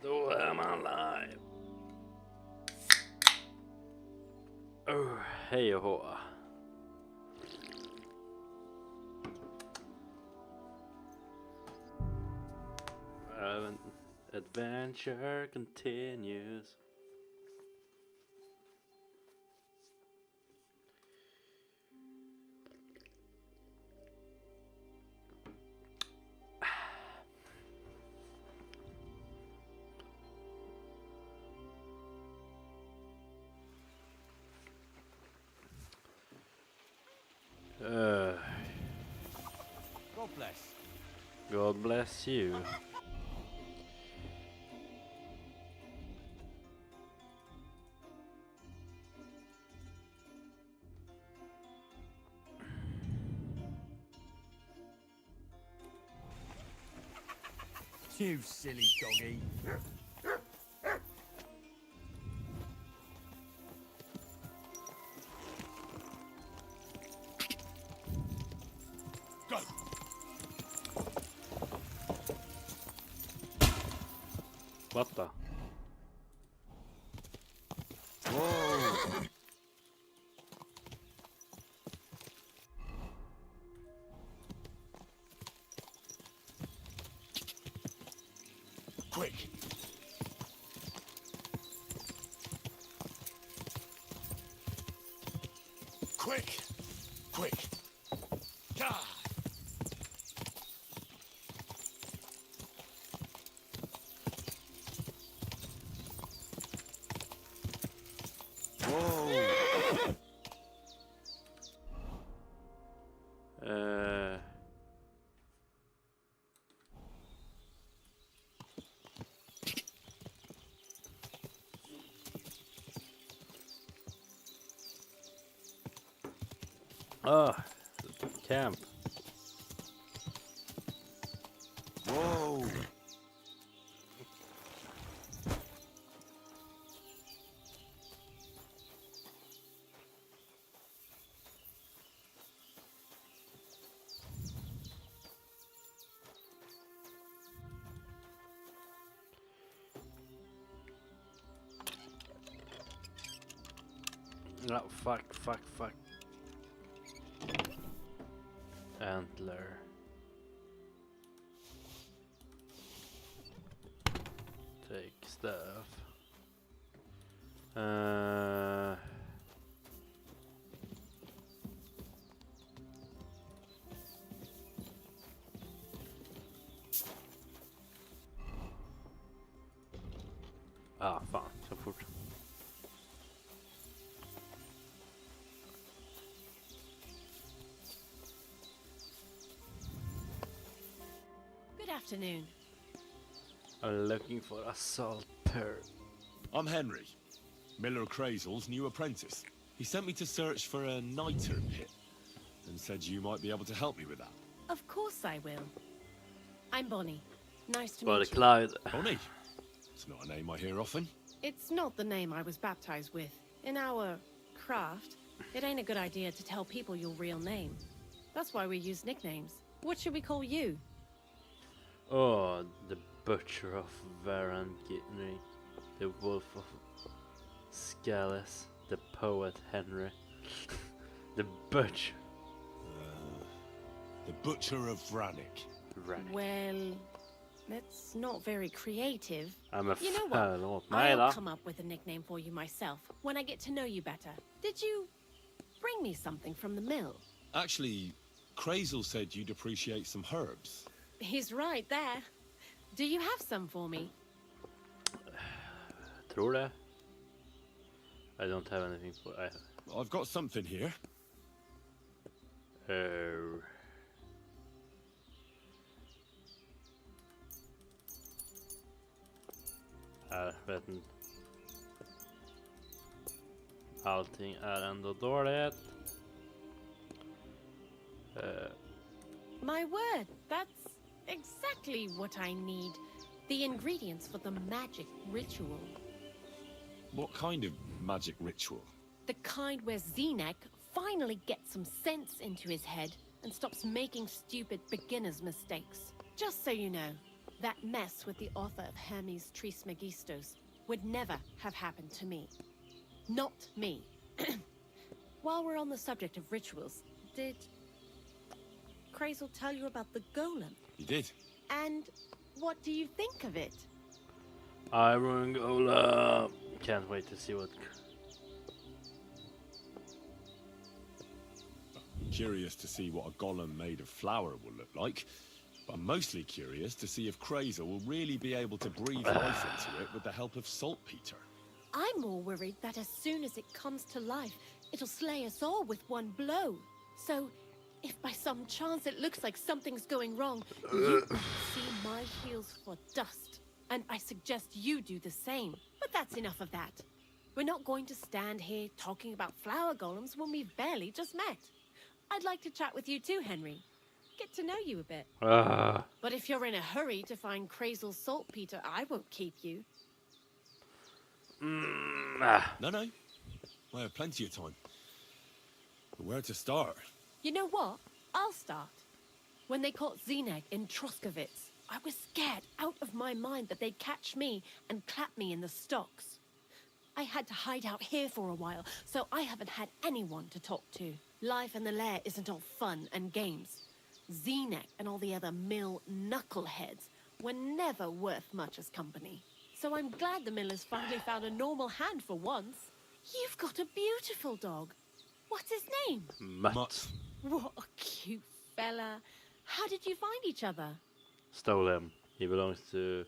Då är man live. Hej och hå. Adventure continues. God bless. God bless you. You silly doggy. Go. What the? Whoa. Quick. Quick. Quick. Gah. Whoa. Camp. Whoa. No, fuck. Antler. Take stuff. Fan, så fort. Good afternoon. I'm looking for a salt pearl. I'm Henry, Miller Crazel's new apprentice. He sent me to search for a niter pit and said you might be able to help me with that. Of course I will. I'm Bonnie. Nice to But meet you. Clyde. Bonnie? It's not a name I hear often. It's not the name I was baptized with. In our craft, it ain't a good idea to tell people your real name. That's why we use nicknames. What should we call you? Oh, the Butcher of Varangitney, the Wolf of Scalus, the Poet Henry, the Butcher. The Butcher of Vranik. Well, that's not very creative. I'm a You know fan what? of mig I'll då. come up with a nickname for you myself when I get to know you better. Did you bring me something from the mill? Actually, Crazel said you'd appreciate some herbs. He's right there. Do you have some for me? Tror det. I don't have anything for. I've got something here. Jag vet inte. Allting är ändå dåligt. My word, that's exactly what I need. The ingredients for the magic ritual. What kind of magic ritual? The kind where Zenek finally gets some sense into his head and stops making stupid beginner's mistakes. Just so you know, That mess with the author of Hermes Trismegistos would never have happened to me. Not me. While we're on the subject of rituals, did Crazel tell you about the golem? He did. And what do you think of it? Iron Golem. Can't wait to see what. Curious to see what a golem made of flour will look like. But I'm mostly curious to see if Crazel will really be able to breathe life into it with the help of saltpeter. I'm more worried that as soon as it comes to life, it'll slay us all with one blow. So, if by some chance it looks like something's going wrong, you see my heels for dust. And I suggest you do the same. But that's enough of that. We're not going to stand here talking about flower golems when we've barely just met. I'd like to chat with you too, Henry. Get to know you a bit. But if you're in a hurry to find Crazel's saltpeter, I won't keep you. No. I have plenty of time. But where to start? You know what? I'll start. When they caught Zeneg in Troskovitz, I was scared out of my mind that they'd catch me and clap me in the stocks. I had to hide out here for a while, so I haven't had anyone to talk to. Life in the lair isn't all fun and games. Zeneg and all the other mill knuckleheads were never worth much as company. So I'm glad the miller's finally found a normal hand for once. You've got a beautiful dog. What's his name? Mutt. What a cute fella. How did you find each other? Stole him. He belongs to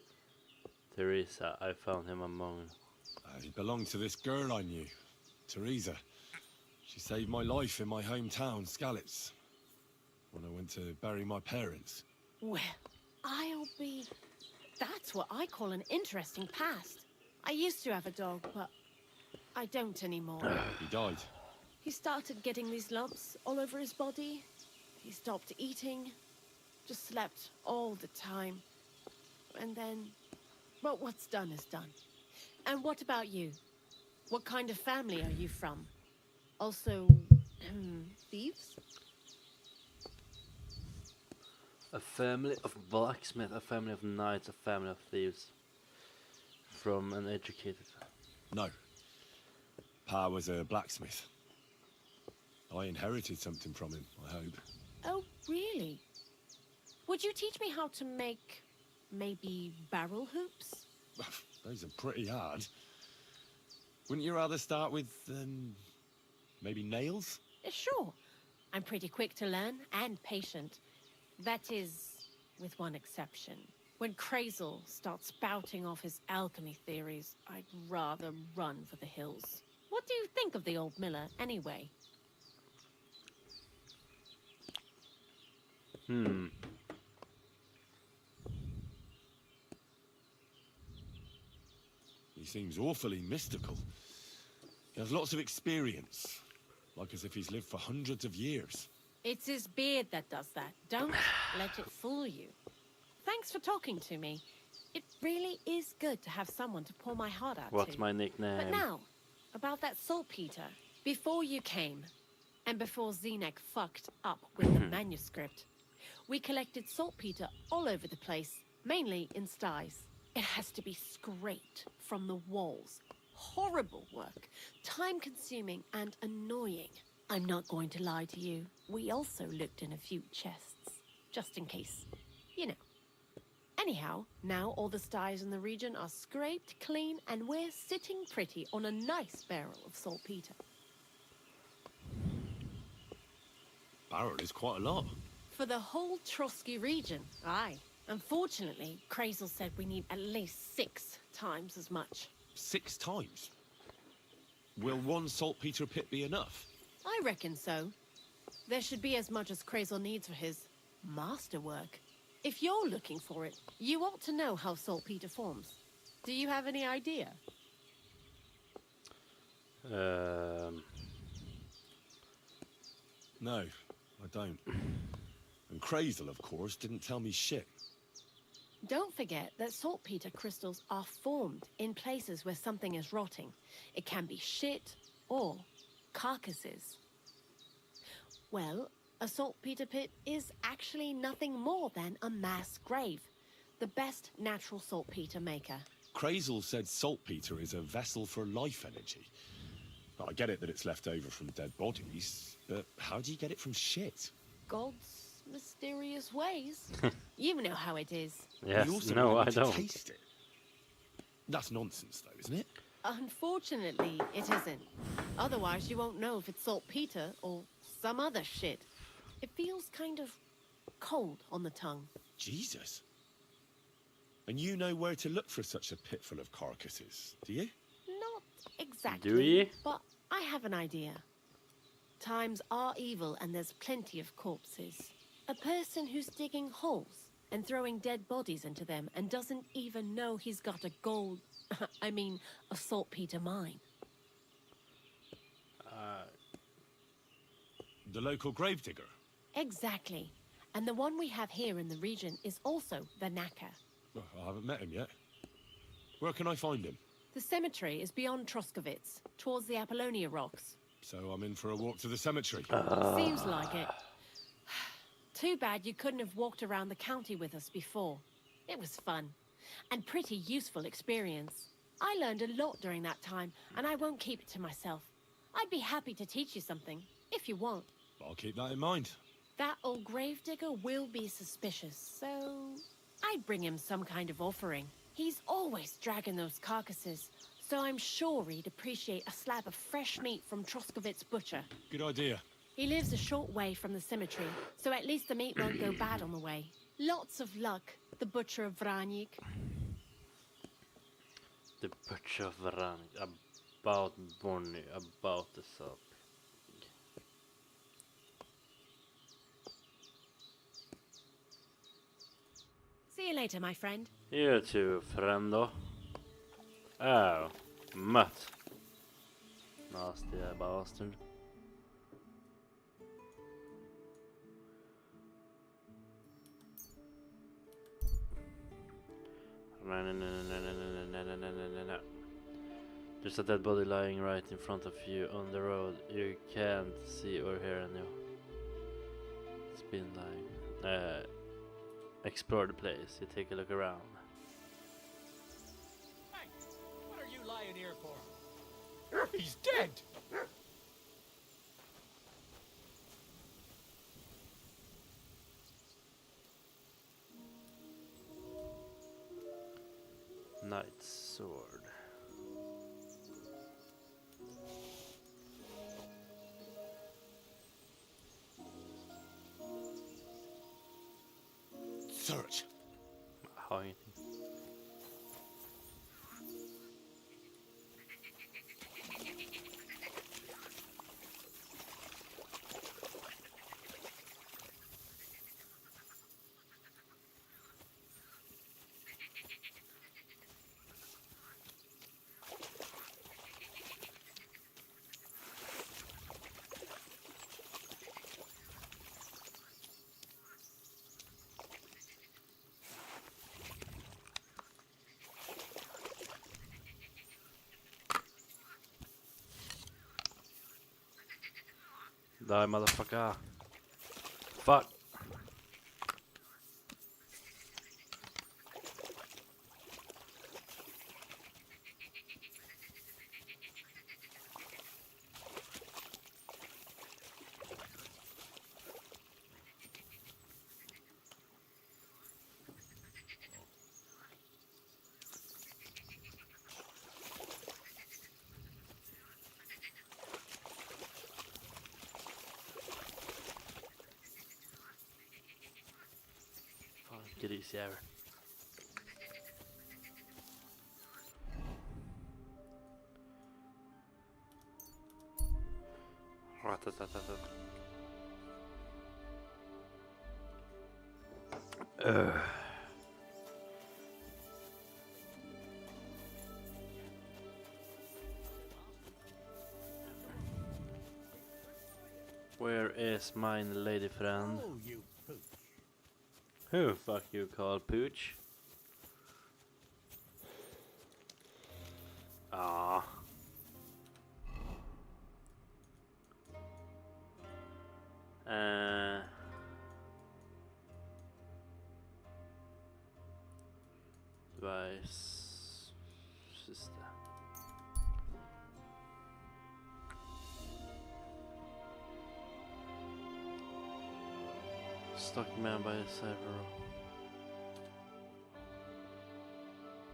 Teresa. I found him among. He belonged to this girl I knew, Teresa. She saved my life in my hometown, Skalitz, when I went to bury my parents. Well, I'll be... That's what I call an interesting past. I used to have a dog, but I don't anymore. He died. He started getting these lumps all over his body. He stopped eating, just slept all the time. And then, well, what's done is done. And what about you? What kind of family are you from? Also, thieves? A family of blacksmiths, a family of knights, a family of thieves. From an educated. No. Pa was a blacksmith. I inherited something from him, I hope. Oh, really? Would you teach me how to make, maybe, barrel hoops? Those are pretty hard. Wouldn't you rather start with, maybe nails? Sure. I'm pretty quick to learn and patient. That is, with one exception. When Crazel starts spouting off his alchemy theories, I'd rather run for the hills. What do you think of the old miller, anyway? He seems awfully mystical. He has lots of experience, like as if he's lived for hundreds of years. It's his beard that does that. Don't let it fool you. Thanks for talking to me. It really is good to have someone to pour my heart out to. What's my nickname? But now, about that saltpeter. Before you came, and before Zeneg fucked up with the manuscript, we collected saltpeter all over the place, mainly in sties. It has to be scraped from the walls. Horrible work, time-consuming and annoying. I'm not going to lie to you. We also looked in a few chests, just in case, you know. Anyhow, now all the sties in the region are scraped clean and we're sitting pretty on a nice barrel of saltpeter. Barrel is quite a lot. For the whole Trotsky region, aye. Unfortunately, Crazel said we need at least 6 times as much. 6 times? Will one saltpeter pit be enough? I reckon so. There should be as much as Crazel needs for his masterwork. If you're looking for it, you ought to know how saltpeter forms. Do you have any idea? No, I don't. And Crazel, of course, didn't tell me shit. Don't forget that saltpeter crystals are formed in places where something is rotting. It can be shit or carcasses. Well, a saltpeter pit is actually nothing more than a mass grave. the best natural saltpeter maker. Crazel said saltpeter is a vessel for life energy. I get it that it's left over from dead bodies, but how do you get it from shit? God's mysterious ways. You know how it is. Yes, You also no, want I me to don't. taste it. That's nonsense, though, isn't it? Unfortunately, it isn't. Otherwise, you won't know if it's saltpeter or some other shit. It feels kind of cold on the tongue. Jesus. And you know where to look for such a pit full of carcasses, do you? Not exactly. Do ye? But I have an idea. Times are evil and there's plenty of corpses. A person who's digging holes and throwing dead bodies into them and doesn't even know he's got a gold... a saltpeter mine. The local gravedigger. Exactly. And the one we have here in the region is also the knacker. Oh, I haven't met him yet. Where can I find him? The cemetery is beyond Troskovitz, towards the Apollonia rocks. So I'm in for a walk to the cemetery. Seems like it. Too bad you couldn't have walked around the county with us before. It was fun. And pretty useful experience. I learned a lot during that time, and I won't keep it to myself. I'd be happy to teach you something, if you want. I'll keep that in mind. That old gravedigger will be suspicious, so... I'd bring him some kind of offering. He's always dragging those carcasses, so I'm sure he'd appreciate a slab of fresh meat from Troskovitz butcher. Good idea. He lives a short way from the cemetery, so at least the meat won't go bad on the way. Lots of luck, the butcher of Vranik. The Butcher of Vranik, about Bonnie, about the sub. See you later, my friend. You too, friendo. Oh, Mutt. Nasty bastard. No. There's a dead body lying right in front of you on the road. You can't see or hear any. It's been lying. Explore the place. You take a look around. Hey, what are you lying here for? He's dead! Knight's sword. Search. Har ingenting. Die, motherfucker. Fuck. Grisjävel. Ratatatat. Where is mine lady friend? Oh, you poop. Who fuck you call Pooch? Ah. advice. Just stuck man by a cyber.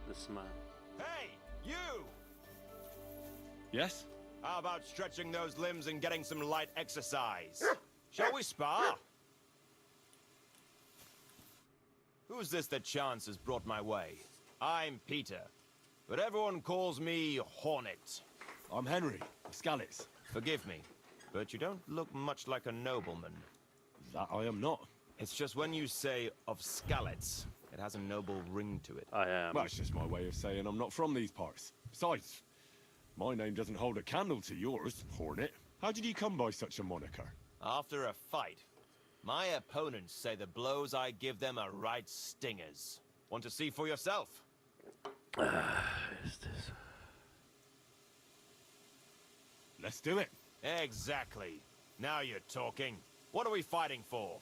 This man. Hey, you! Yes? How about stretching those limbs and getting some light exercise? Shall we spar? Who's this that chance has brought my way? I'm Peter, but everyone calls me Hornet. I'm Henry, Scallis. Forgive me, but you don't look much like a nobleman. That I am not. It's just when you say of Scalets, it has a noble ring to it. I am. Well, it's just my way of saying I'm not from these parts. Besides, my name doesn't hold a candle to yours, Hornet. How did you come by such a moniker? After a fight, my opponents say the blows I give them are right stingers. Want to see for yourself? Is this? Let's do it. Exactly. Now you're talking. What are we fighting for?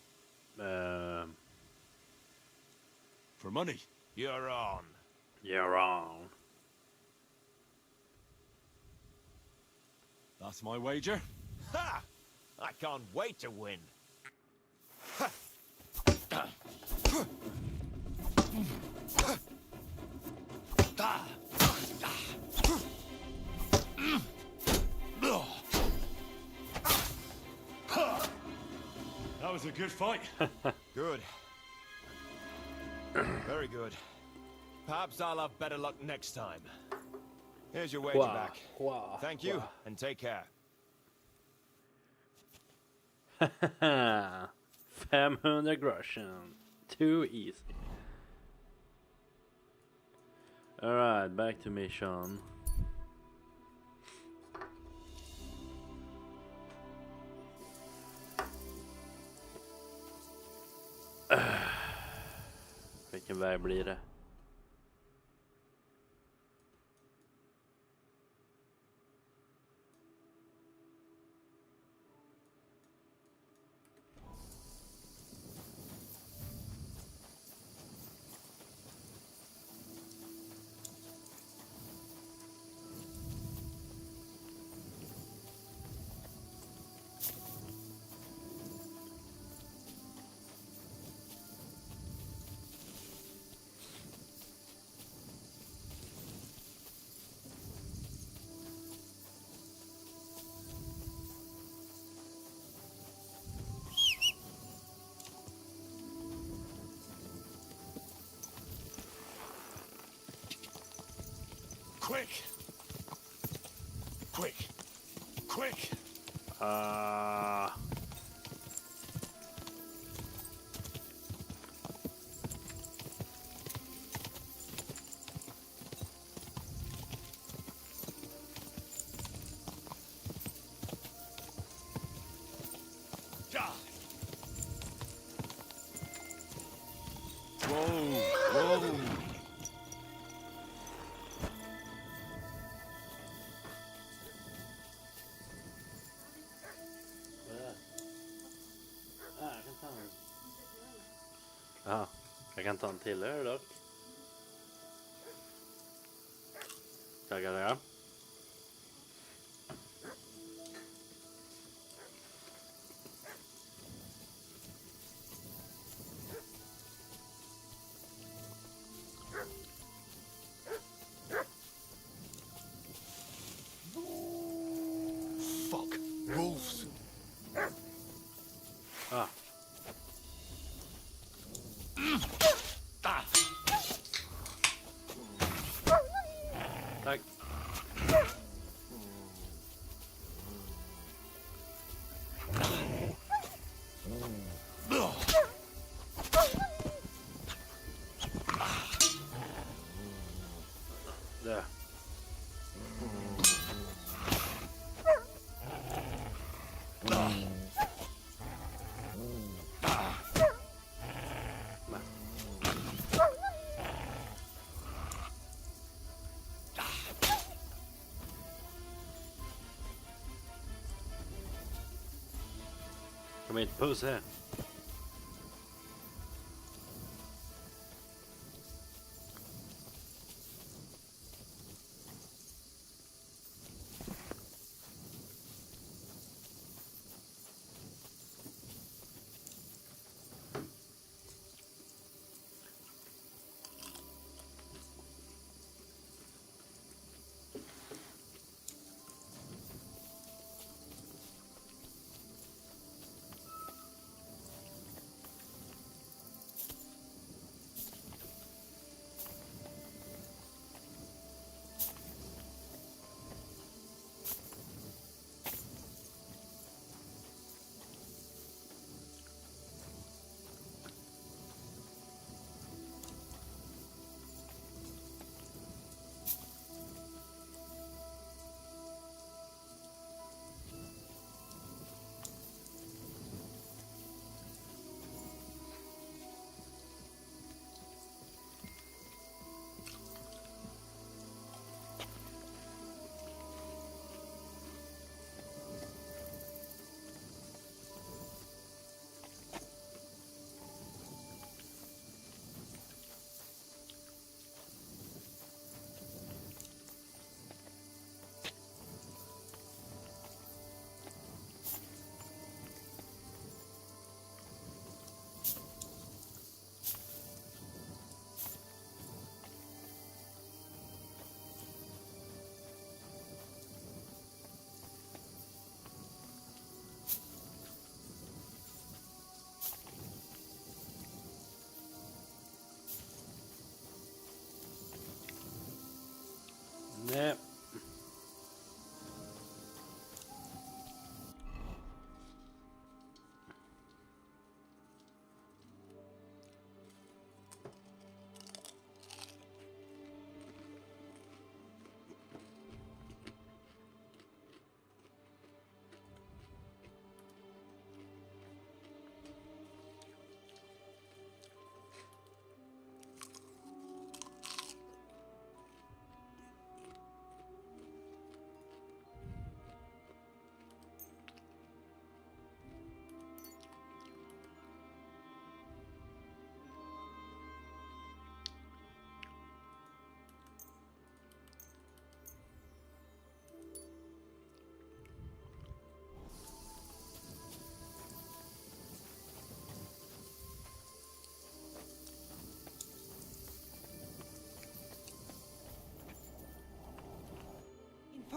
For money. You're on. You're wrong. That's my wager. Ha! I can't wait to win. That was a good fight. Good. Very good. Perhaps I'll have better luck next time. Here's your wager back. Thank you, and take care. 500 groschen. Too easy. Alright, back to mission. Vilken väg blir det? Quick! Quick! Quick! Whoa! Whoa! Ja, jag kan ta en till här dock. Tackar. Fuck! Wolves! Ah. Tack. Där. Kom hit, puss här.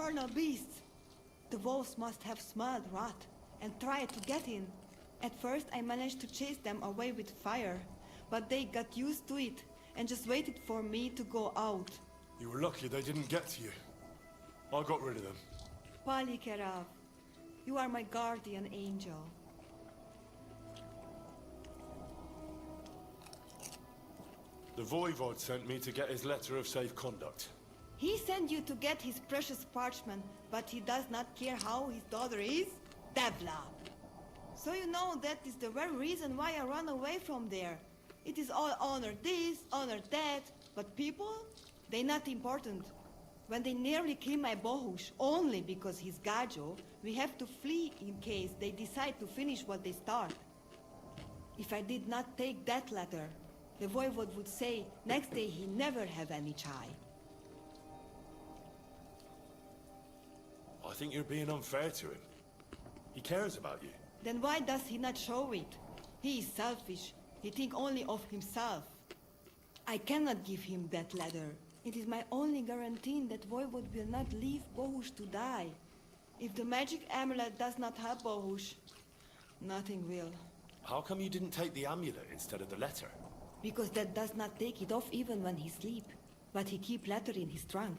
infernal beasts. The wolves must have smelled rot and tried to get in. At first, I managed to chase them away with fire, but they got used to it and just waited for me to go out. You were lucky they didn't get to you. I got rid of them. Palikerav, you are my guardian angel. The Voivod sent me to get his letter of safe conduct. He sent you to get his precious parchment, but he does not care how his daughter is? Devla. So you know that is the very reason why I run away from there. It is all honor this, honor that, but people, they not important. When they nearly kill my Bohush, only because he's Gajo, we have to flee in case they decide to finish what they start. If I did not take that letter, the Voivod would say next day he never have any chai. I think you're being unfair to him. He cares about you. Then why does he not show it? He is selfish. He think only of himself. I cannot give him that letter. It is my only guarantee that Voivod will not leave Bohush to die. If the magic amulet does not help Bohush, nothing will. How come you didn't take the amulet instead of the letter? Because that does not take it off even when he sleep. But he keep letter in his trunk.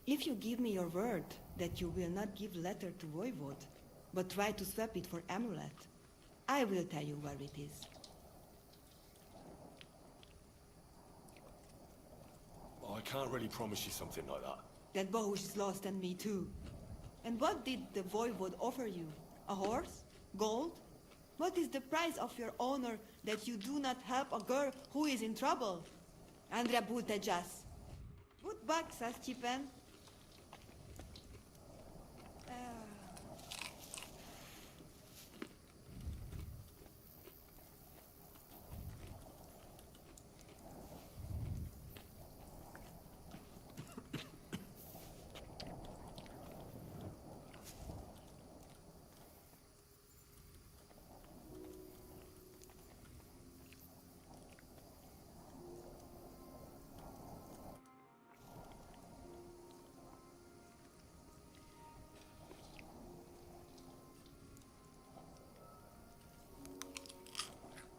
If you give me your word that you will not give letter to Voivod, but try to swap it for amulet, I will tell you where it is. I can't really promise you something like that. That Bohush is lost and me too. And what did the Voivod offer you? A horse? Gold? What is the price of your honor that you do not help a girl who is in trouble? Andrea Butejas. Put back, Saskipen.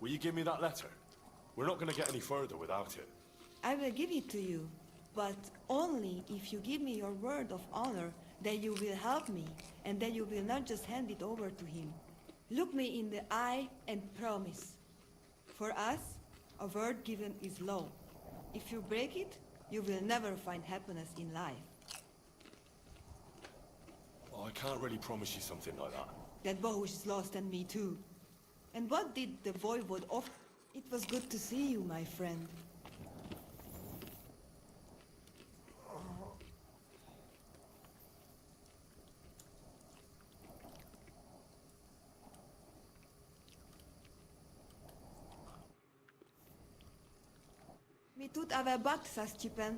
Will you give me that letter? We're not going to get any further without it. I will give it to you, but only if you give me your word of honor that you will help me, and that you will not just hand it over to him. Look me in the eye and promise. For us, a word given is law. If you break it, you will never find happiness in life. I can't really promise you something like that. That Bohush is lost and me too. And what did the Voivod offer? It was good to see you, my friend. Mi tut ave bat, Saskipen.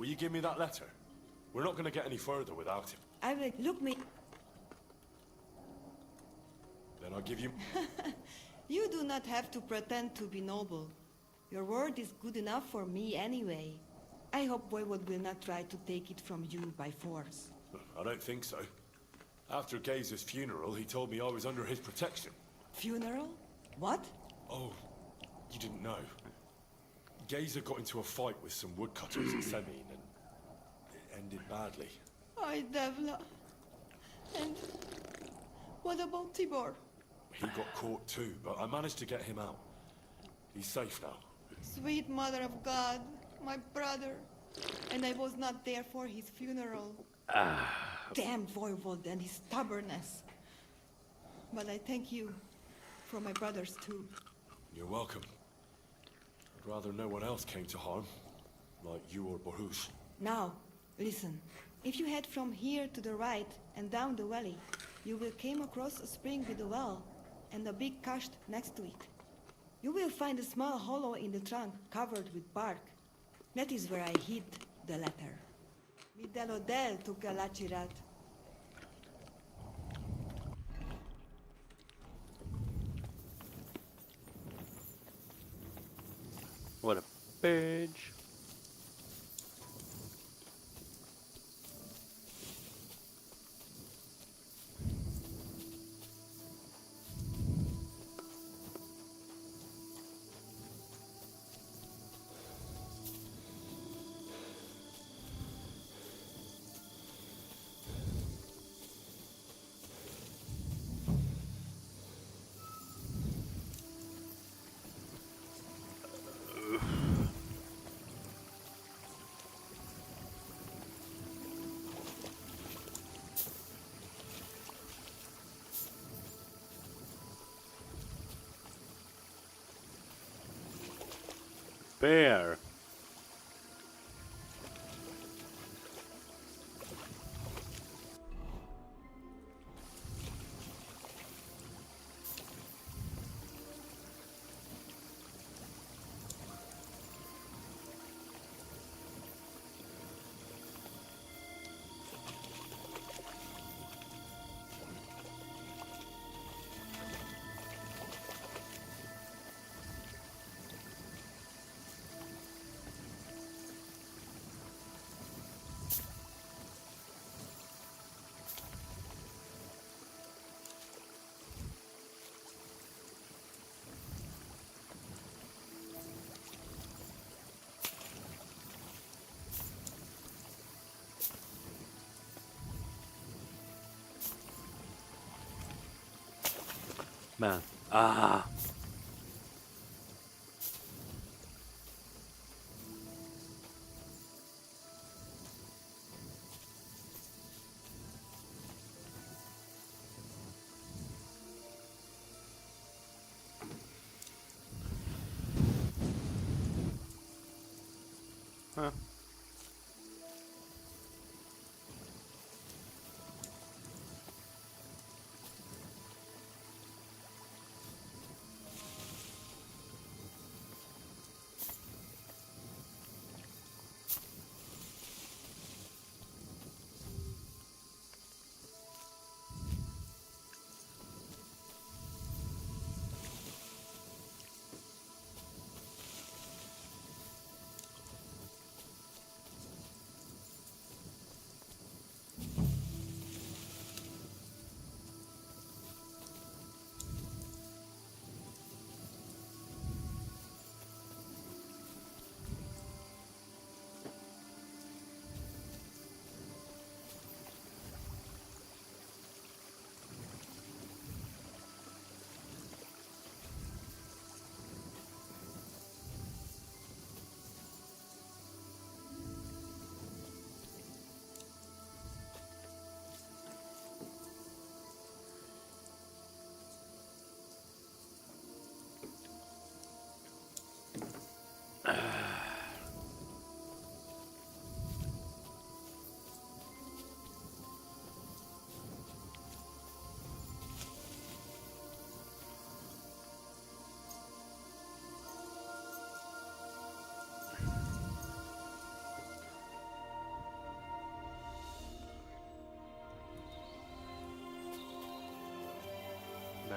you give me that letter? We're not going to get any further without him. I will look me. Then I'll give you... You do not have to pretend to be noble. Your word is good enough for me anyway. I hope Voivod will not try to take it from you by force. I don't think so. After Gazer's funeral, he told me I was under his protection. Funeral? What? Oh, you didn't know. Gazer got into a fight with some woodcutters at Semin, and it ended badly. Ay, Devla. And what about Tibor? He got caught too, but I managed to get him out. He's safe now. Sweet Mother of God, my brother. And I was not there for his funeral. Damn Voivod and his stubbornness. But I thank you for my brothers too. You're welcome. I'd rather no one else came to harm, like you or Borush. Now, listen. If you head from here to the right and down the valley, you will come across a spring with a well and a big cache next to it. You will find a small hollow in the trunk covered with bark. That is where I hid the letter. Midelodel to Galachirat. What a page. Bear. Man. Ah. Huh.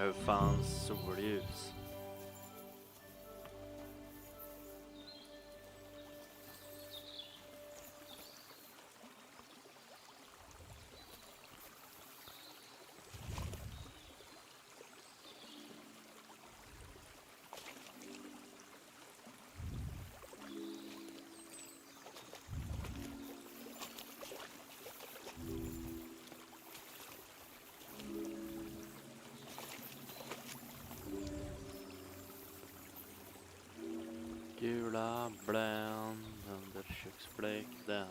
hur fan solljus. Gula bländ under köksbläckten.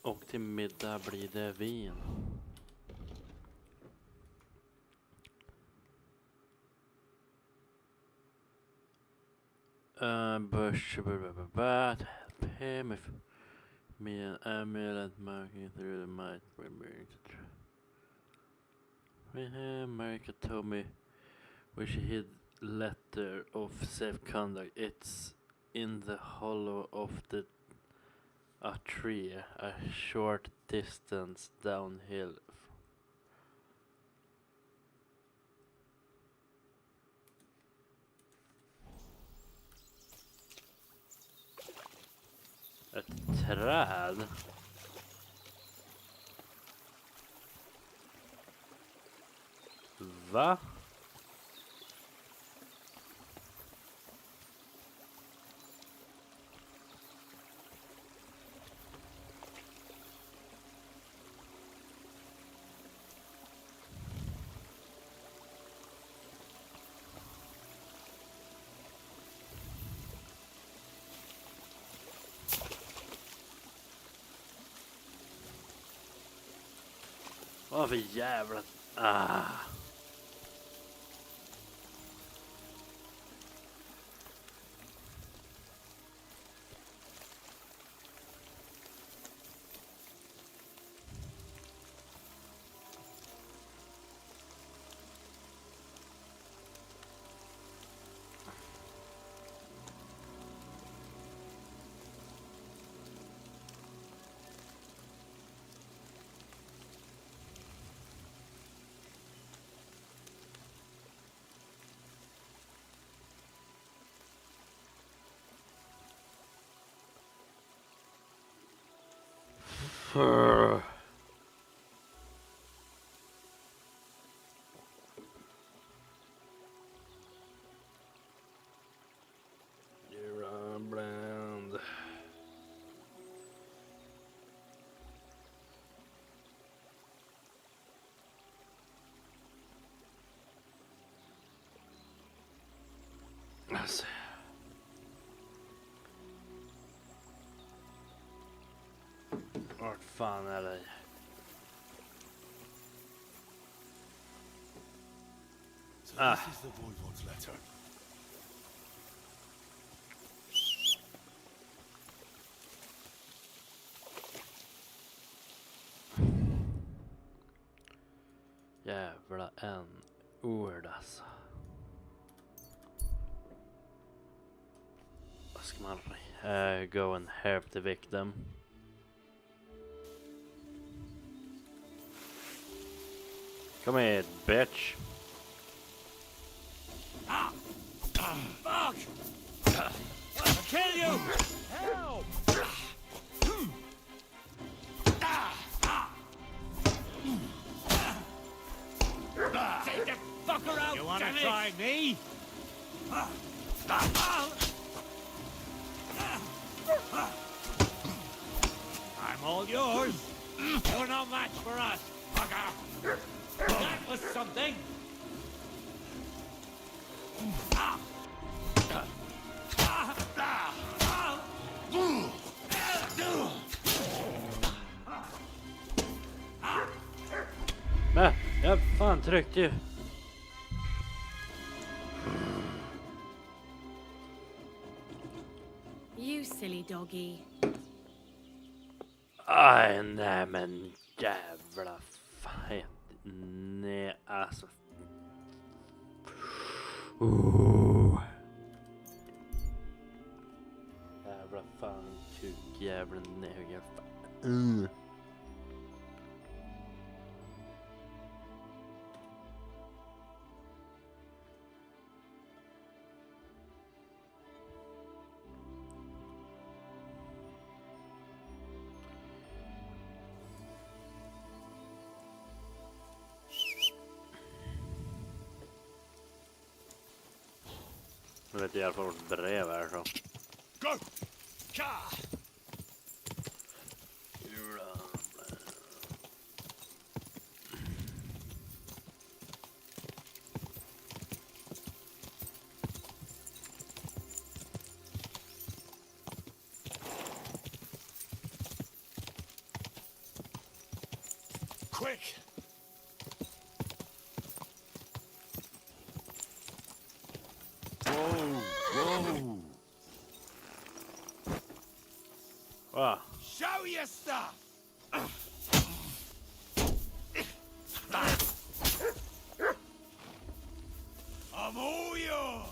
Och till middag blir det vin. Bush, pay me an amulet marking through the might remembering to America told me where she hid letter of safe conduct. It's in the hollow of a tree, a short distance downhill. Ett träd? Va? Vad för jävla... You're bland. Alltså. Vart fan är det? So this is the Voivod's letter. Jävla en ord alltså. Vad ska man go and help the victim? Come here, bitch. Fuck! I'll kill you! Help! Take the fucker out! You wanna try me? I'm all yours. You're no match for us, fucker. That was something. Jag fan tryckte ju. You silly doggy. Aj, nej men jävla fan. Nej, alltså. jävla nöger. Mm. Nu vet jag i alla fall vart brev är så. Go! Ka! Quick! Whoa! Whoa! Ah, Show your stuff! I'm all yours!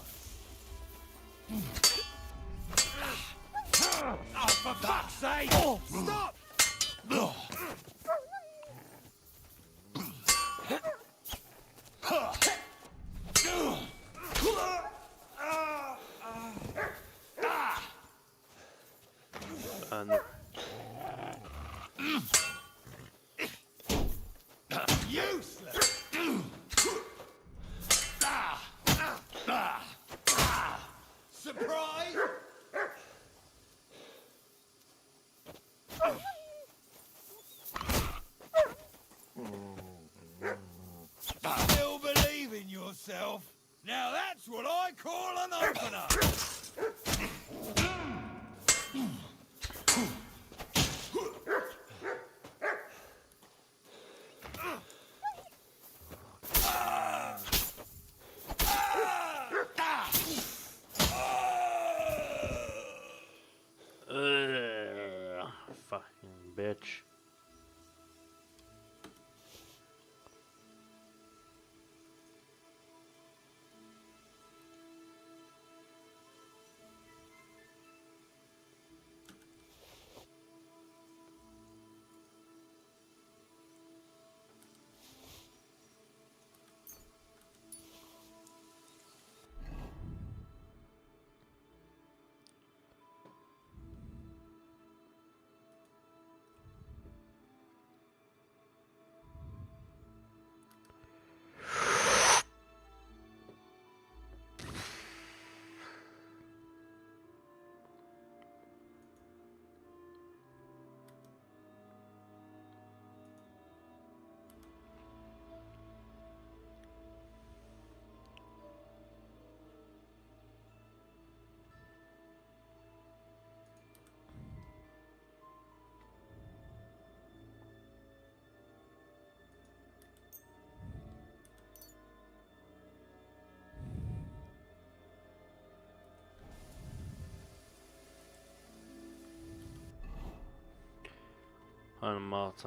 Oh, for fuck's sake! Stop! and Useless! Surprise! Still believe in yourself? Now that's what I call an opener! fucking bitch. Mat.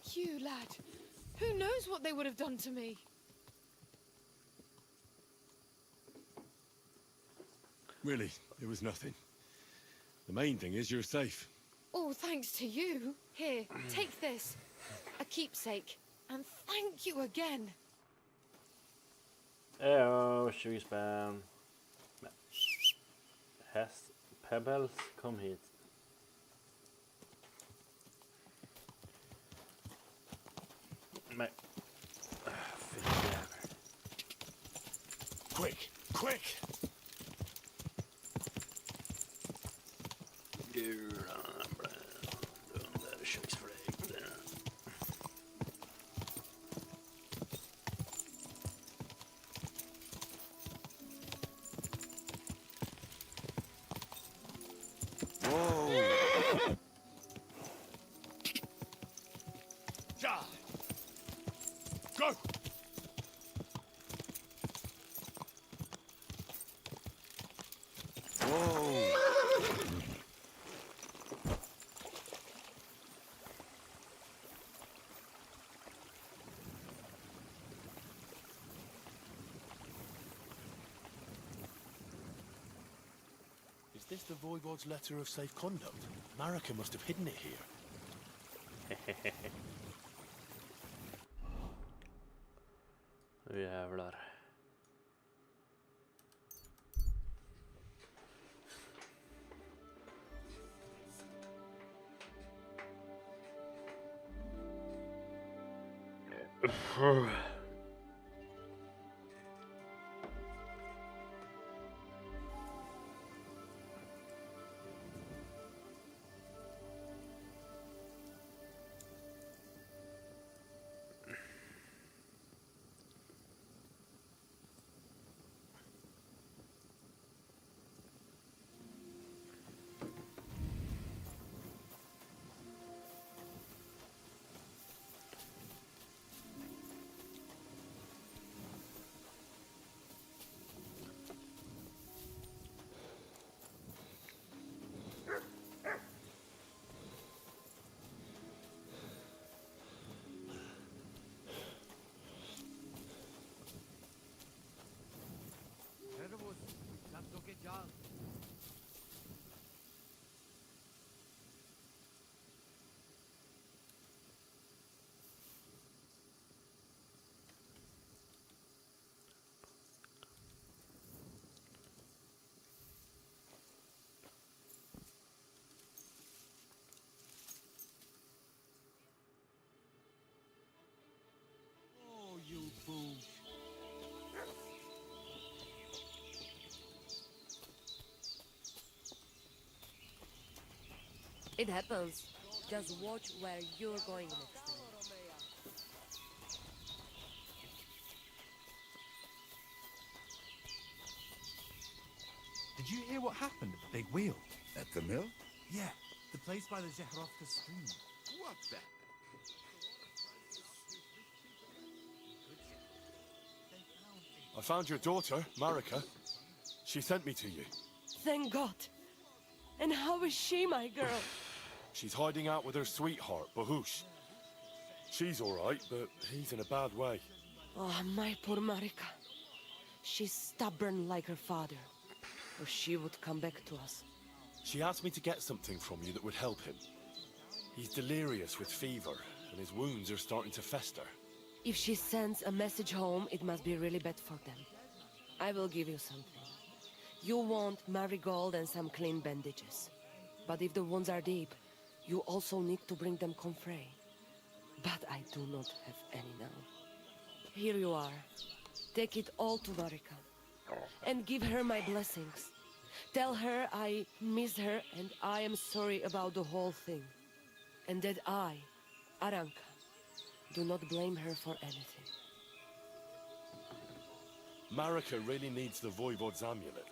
Thank you, lad. Who knows what they would have done to me? Really, it was nothing. The main thing is you're safe. All thanks to you. Here, take this. A keepsake. And thank you again. Oh, 20 spänn. Häst. Pebbles, kom hit. Nej. Fittjävel. Quick, quick! Under köksfläkten. Ja! Go! Is this the Voivod's letter of safe conduct? Marika must have hidden it here. Nu jävlar. Oh, you fool. It happens. Just watch where you're going next time. Did you hear what happened at the big wheel? At the mill? Yeah, the place by the Zehrovka stream. What the? I found your daughter, Marika. She sent me to you. Thank God. And how is she, my girl? She's hiding out with her sweetheart, Bahush. She's all right, but he's in a bad way. Oh, my poor Marika. She's stubborn like her father. Or she would come back to us. She asked me to get something from you that would help him. He's delirious with fever, and his wounds are starting to fester. If she sends a message home, it must be really bad for them. I will give you something. You want marigold and some clean bandages. But if the wounds are deep, you also need to bring them comfrey. But I do not have any now. Here you are. Take it all to Marika. And give her my blessings. Tell her I miss her and I am sorry about the whole thing. And that I, Aranka, do not blame her for anything. Marika really needs the Voivod's amulet.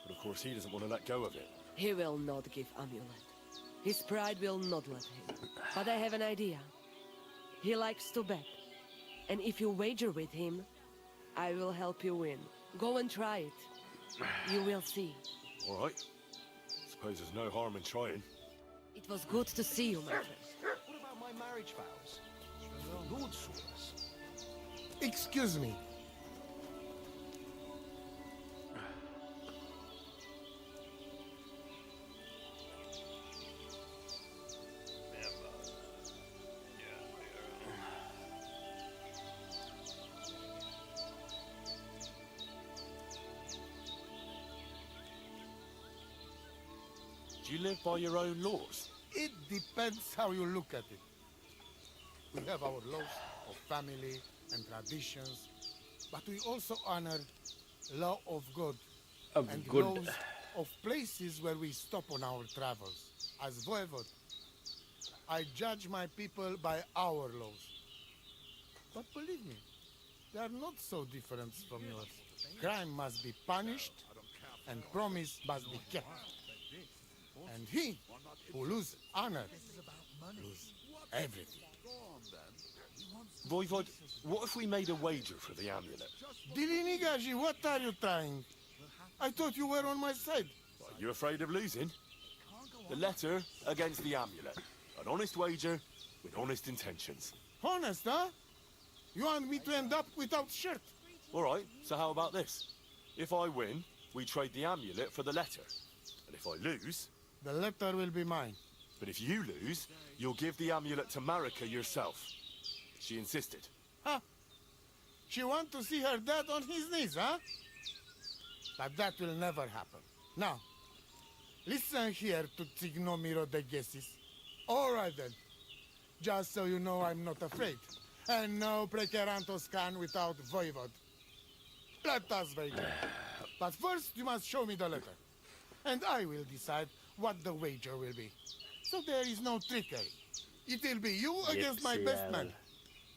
But of course he doesn't want to let go of it. He will not give amulet. His pride will not let him. But I have an idea. He likes to bet. And if you wager with him, I will help you win. Go and try it. You will see. All right. Suppose there's no harm in trying. It was good to see you, my friend. What about my marriage vows? The Lord saw us. Excuse me. you live by your own laws? It depends how you look at it. We have our laws of family and traditions, but we also honor law of God and laws of places where we stop on our travels. As voivod, I judge my people by our laws. But believe me, they are not so different from yours. Crime must be punished, and promise must be kept. And he who loses honor loses everything. Voivod, what if we made a wager for the amulet? Dilinigaji, what are you trying? I thought you were on my side. Are you afraid of losing? The letter against the amulet. An honest wager with honest intentions. Honest, huh? You want me to end up without shirt? All right, so how about this? If I win, we trade the amulet for the letter. And if I lose... The letter will be mine. But if you lose, you'll give the amulet to Marika yourself. She insisted. Huh? She want to see her dad on his knees, huh? But that will never happen. Now, listen here to Tignomiro de Gesis. All right then. Just so you know I'm not afraid. And no Prekerantos can without Voivod. Let us wager. But first you must show me the letter. And I will decide what the wager will be. So there is no trickery. It will be you against my best man.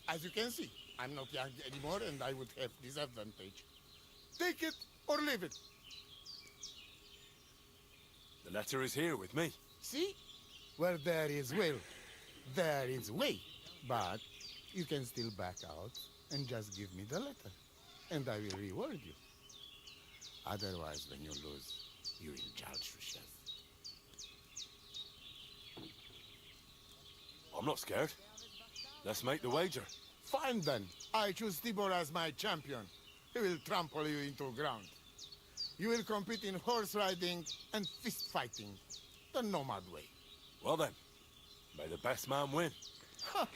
As you can see, I'm not young anymore and I would have disadvantage. Take it or leave it. The letter is here with me. See? Where there is will, there is way. But you can still back out and just give me the letter. And I will reward you. Otherwise, when you lose, you will judge Rushes. I'm not scared. Let's make the wager. Fine then. I choose Tibor as my champion. He will trample you into ground. You will compete in horse riding and fist fighting. The nomad way. Well then, may the best man win. Ha!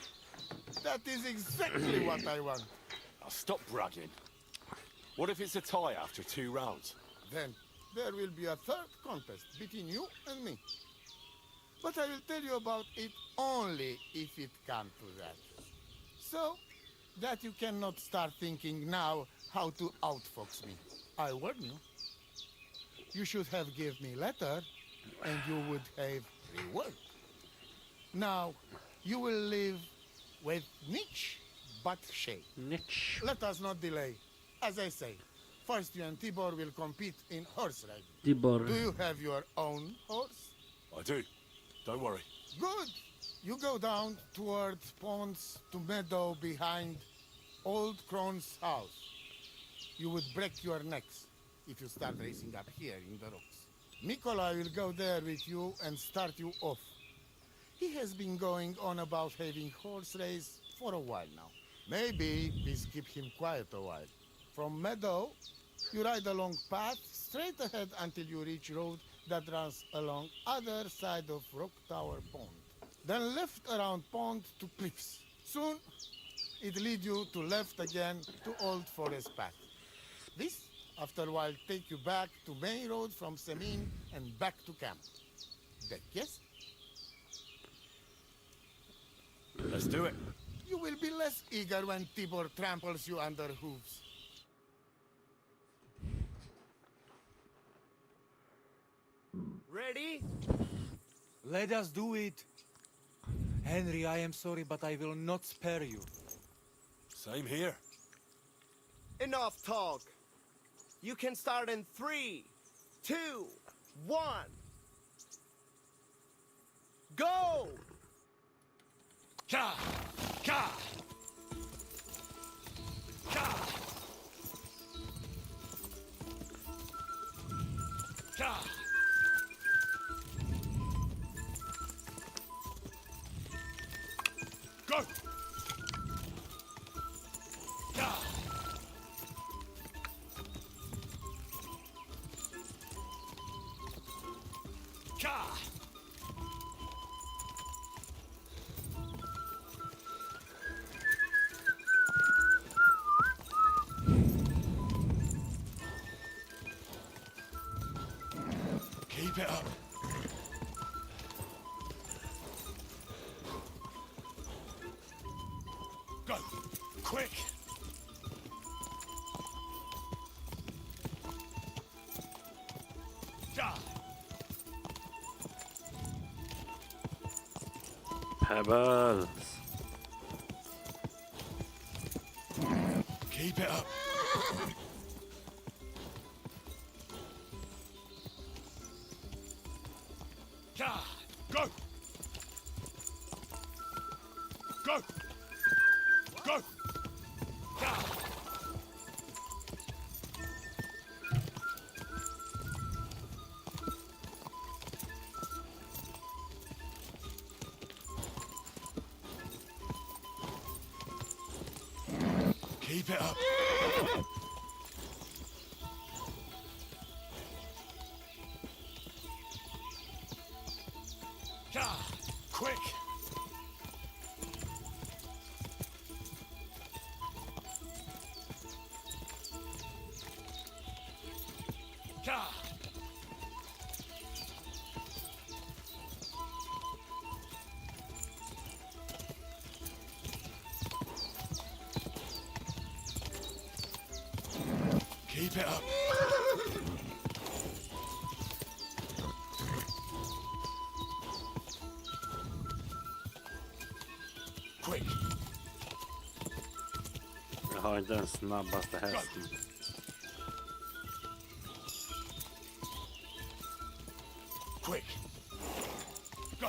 That is exactly what I want. Now stop bragging. What if it's a tie after 2 rounds? Then there will be a third contest between you and me. But I will tell you about it only if it comes to that. So that you cannot start thinking now how to outfox me. I warn you. You should have given me letter and you would have reward. Now you will live with niche but shade. Niche. Let us not delay. As I say, first you and Tibor will compete in horse riding. Tibor. Do you have your own horse? I do. Don't worry. Good. You go down toward ponds to meadow behind Old Crone's house. You would break your necks if you start racing up here in the rocks. Nikolai will go there with you and start you off. He has been going on about having horse race for a while now. Maybe please keep him quiet a while. From meadow, you ride along path straight ahead until you reach road that runs along other side of Rock Tower Pond. Then left around pond to cliffs. Soon, it lead you to left again to Old Forest Path. This, after a while, take you back to main road from Semin and back to camp. That yes? Let's do it. You will be less eager when Tibor tramples you under hooves. Ready? Let us do it. Henry, I am sorry, but I will not spare you. Same here. Enough talk. You can start in 3, 2, 1. Go! Ka! Ka! Ka! Ka! Go! Ka! Ka! Keep it up. Go! Quick! Ja! Pebbles. Keep it up. Ja! Go! Go! Go! Ja! Keep it up. Ja! Quick! Ja! Keep it up. Quick! Jag har inte den snabbaste hästen. Quick! Go!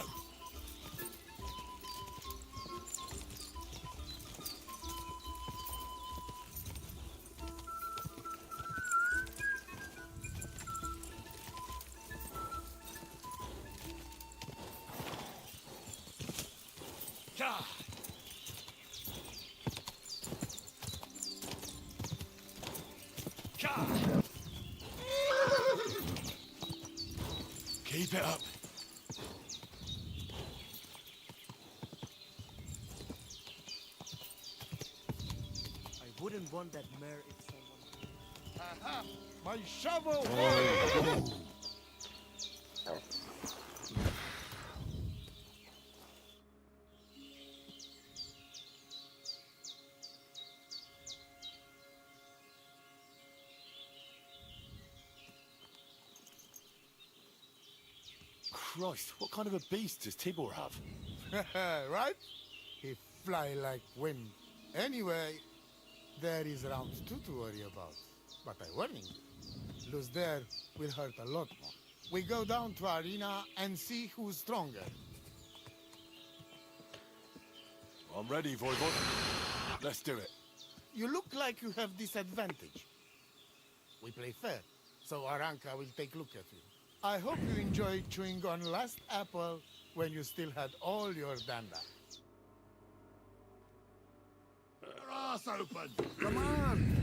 Ja! Ja! Keep it up. I wouldn't want that mare if someone... Aha! My shovel! Christ, what kind of a beast does Tibor have? Right? He fly like wind. Anyway, there is round 2 to worry about. But I warning you, lose there will hurt a lot more. We go down to arena and see who's stronger. I'm ready, Voivod. Let's do it. You look like you have disadvantage. We play fair, so Aranka will take a look at you. I hope you enjoyed chewing on last apple when you still had all your danda. Your ass open! Come on!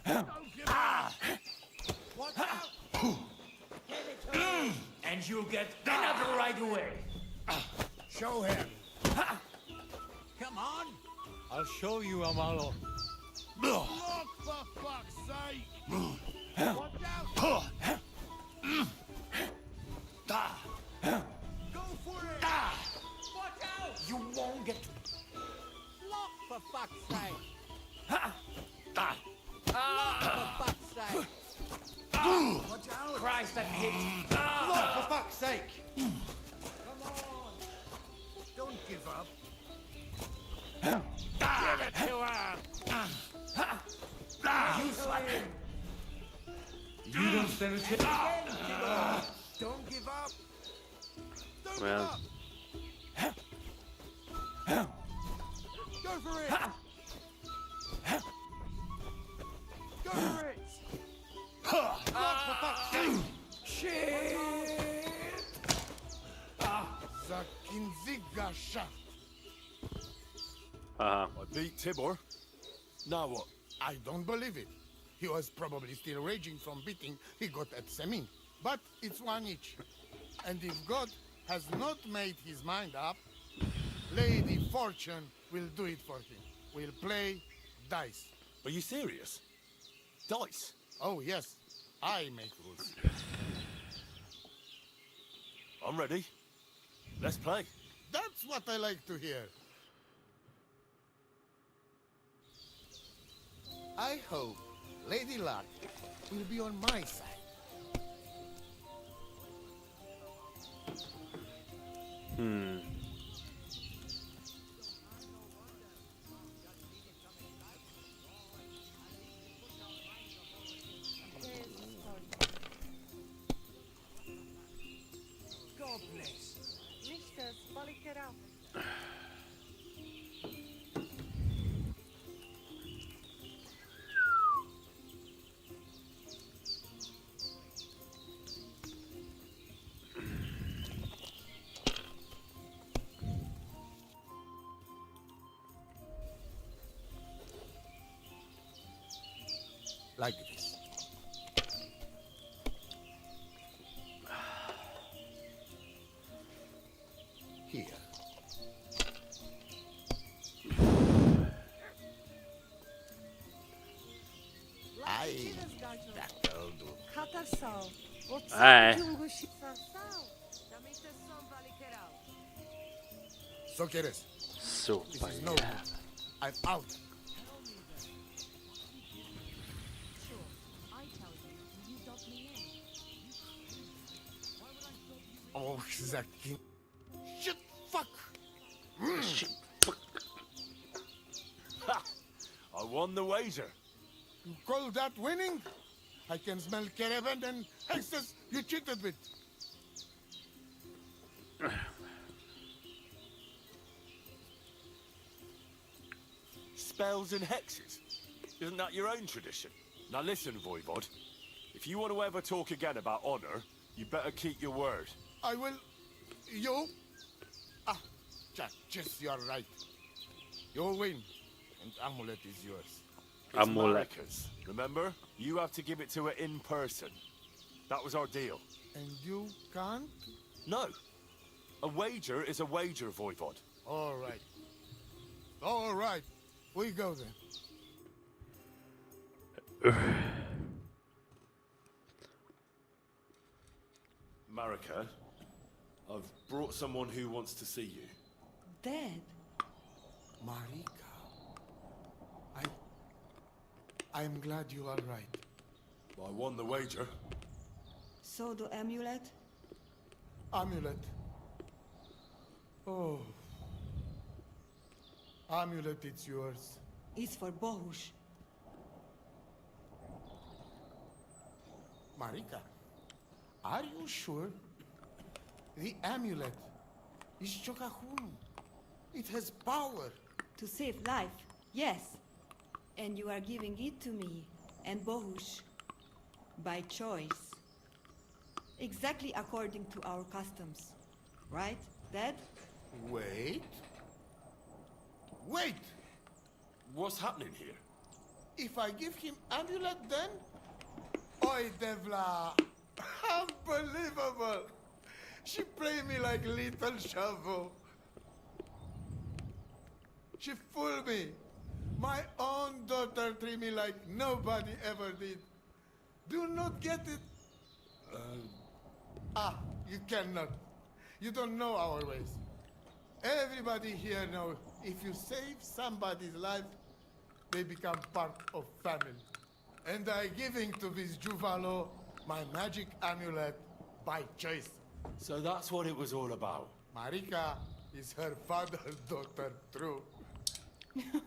Don't give up! Watch out! Give it to me! And you'll get another right away. Show him! Come on. I'll show you, Amalo. Look, for fuck's sake! Watch out! Go for it! Watch out. You won't get... Look, for fuck's sake! For fuck's sake! Watch out! Christ, that hit. Look, for fuck's sake! Come on! Don't give up! Give it to her. You slap him. You don't stand a chance. Don't give up! Don't Well. give up! Go for it! Go for it! Look, for fuck's sake! Shit. Zakinzigasha. Haha. I beat Tibor. Now what? I don't believe it. He was probably still raging from beating he got at Semin. But it's one each. And if God has not made his mind up, Lady Fortune will do it for him. We'll play dice. Are you serious? Dice? Oh, yes. I make rules. I'm ready. Let's play. That's what I like to hear. I hope Lady Luck will be on my side. God bless. Mr. Spolikera. Like this. Here. Aye, that'll do. Aye. So quieres? So This is no good. I'm out. Oh, Zaki. Shit, fuck. Ha! I won the wager. You call that winning? I can smell caravan and hexes you cheated with. Spells and hexes. Isn't that your own tradition? Now listen, Voivod. If you want to ever talk again about honor, you better keep your word. I will... You? Ah, just you're right. You'll win, and amulet is yours. It's Amulet. Marika's, remember? You have to give it to her in person. That was our deal. And you can't? No. A wager is a wager, Voivod. All right. All right. We go then. Marika, I've brought someone who wants to see you. Dead? Marika. I'm glad you are right. I won the wager. So the amulet? Amulet. Oh. Amulet, it's yours. It's for Bohush. Marika, are you sure? The amulet is Chokahun. It has power. To save life, yes. And you are giving it to me and Bohush by choice. Exactly according to our customs. Right, Dad? Wait. Wait! What's happening here? If I give him amulet then? Oi, Devla! Unbelievable! She played me like little shovel. She fooled me. My own daughter treated me like nobody ever did. Do not get it. You cannot. You don't know our ways. Everybody here knows if you save somebody's life, they become part of family. And I giving to this Juvalo my magic amulet by choice. So that's what it was all about. Marika is her father's daughter, true.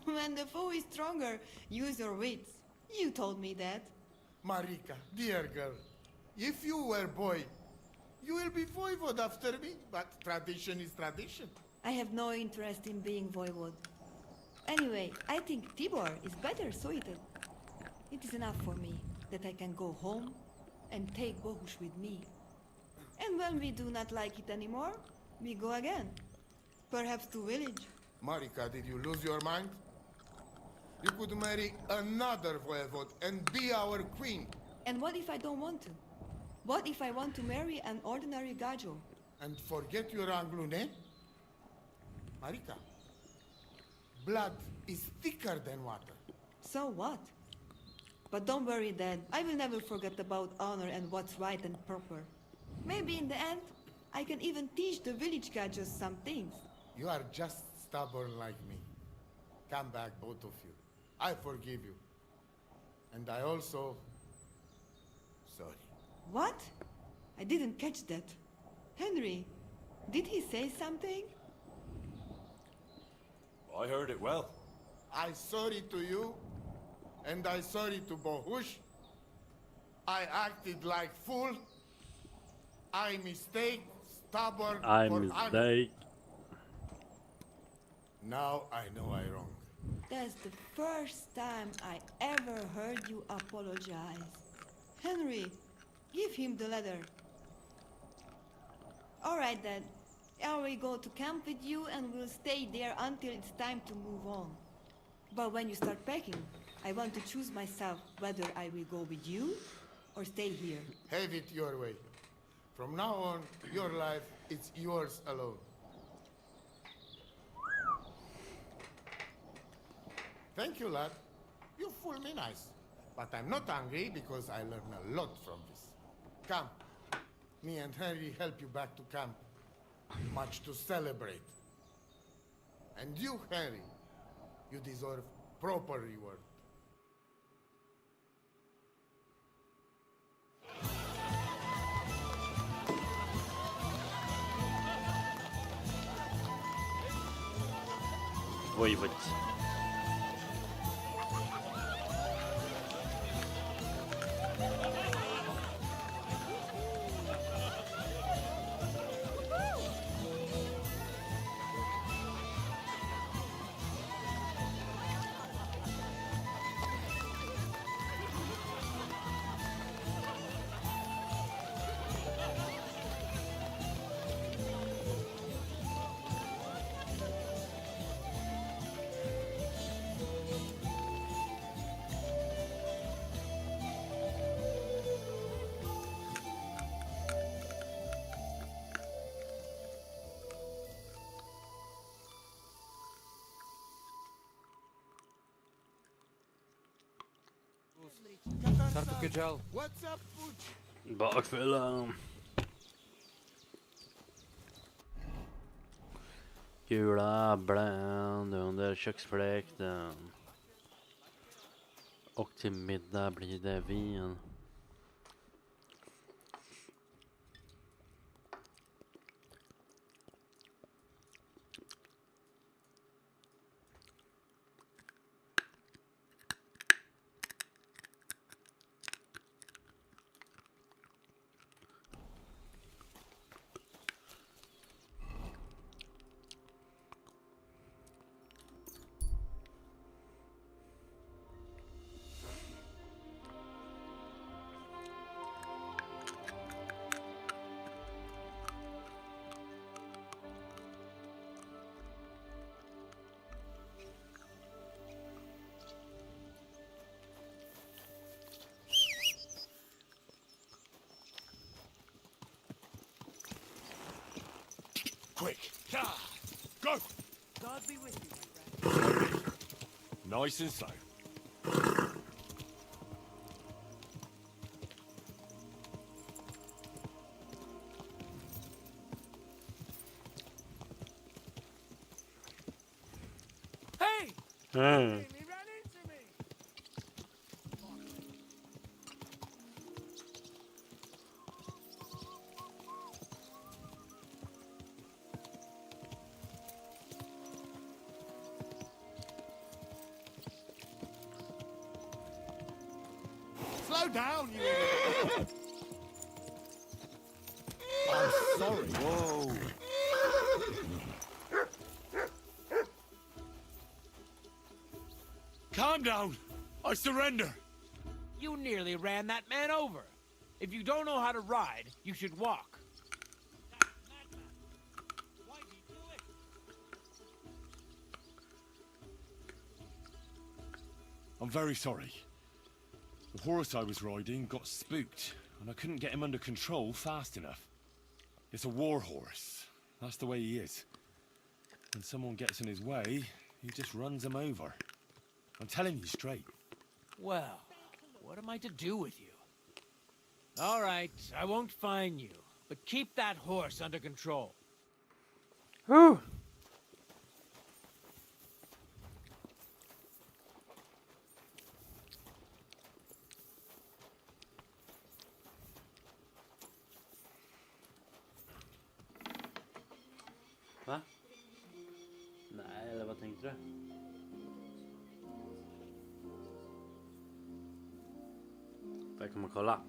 When the foe is stronger, use your wits. You told me that. Marika, dear girl, if you were boy, you will be voivod after me, but tradition is tradition. I have no interest in being voivod. Anyway, I think Tibor is better suited. It is enough for me that I can go home and take Bohush with me. And when we do not like it anymore, we go again. Perhaps to village. Marika, did you lose your mind? You could marry another voivod and be our queen. And what if I don't want to? What if I want to marry an ordinary gajo? And forget your Anglune? Marika, blood is thicker than water. So what? But don't worry, Dad. I will never forget about honor and what's right and proper. Maybe in the end, I can even teach the village catchers some things. You are just stubborn like me. Come back, both of you. I forgive you. And I also... sorry. What? I didn't catch that. Henry, did he say something? I heard it well. I sorry to you, and I sorry to Bohush. I acted like fool. I mistake, stubborn I for honor. mistake. Now I know I wrong. That's the first time I ever heard you apologize. Henry, give him the letter. All right then. I will go to camp with you and we'll stay there until it's time to move on. But when you start packing, I want to choose myself whether I will go with you or stay here. Have it your way. From now on, your life is yours alone. Thank you, lad. You fool me nice. But I'm not angry because I learned a lot from this. Come. Me and Henry help you back to camp. Much to celebrate. And you, Henry, you deserve proper reward. Voivod. Sartukejal. What's up, Pooch? Bakfyllan. Gula bland under köksfläkten. Och till middag blir det vin. Quick! Go! God be with you, my friend. Nice and slow. Hey! Hmm. He ran into me! Slow down, you idiot! I'm sorry. Whoa. Calm down. I surrender. You nearly ran that man over. If you don't know how to ride, you should walk. I'm very sorry. The horse I was riding got spooked, and I couldn't get him under control fast enough. It's a war horse. That's the way he is. When someone gets in his way, he just runs them over. I'm telling you straight. Well, what am I to do with you? All right, I won't fine you. But keep that horse under control. Whew. Va? Nej, eller vad tänkte du? Får jag komma och kolla?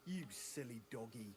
You silly doggy.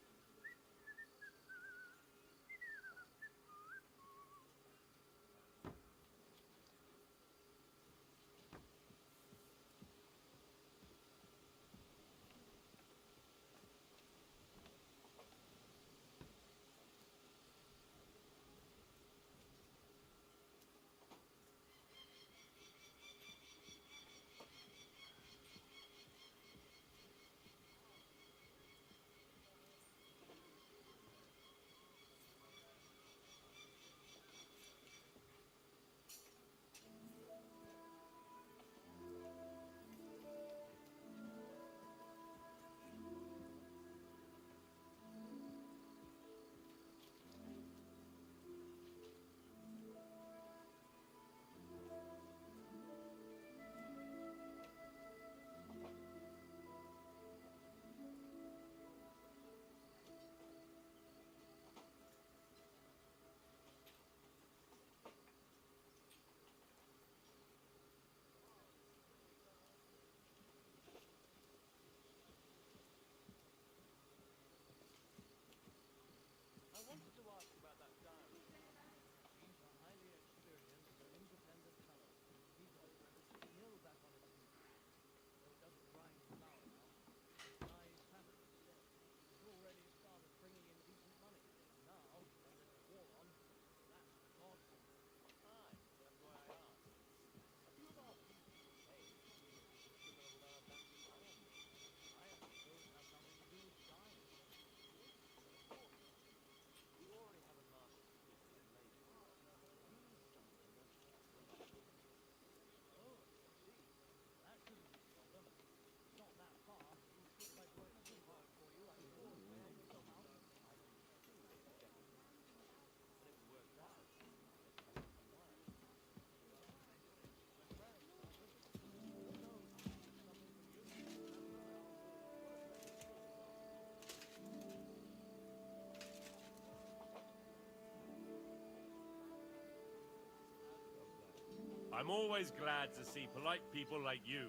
I'm always glad to see polite people like you.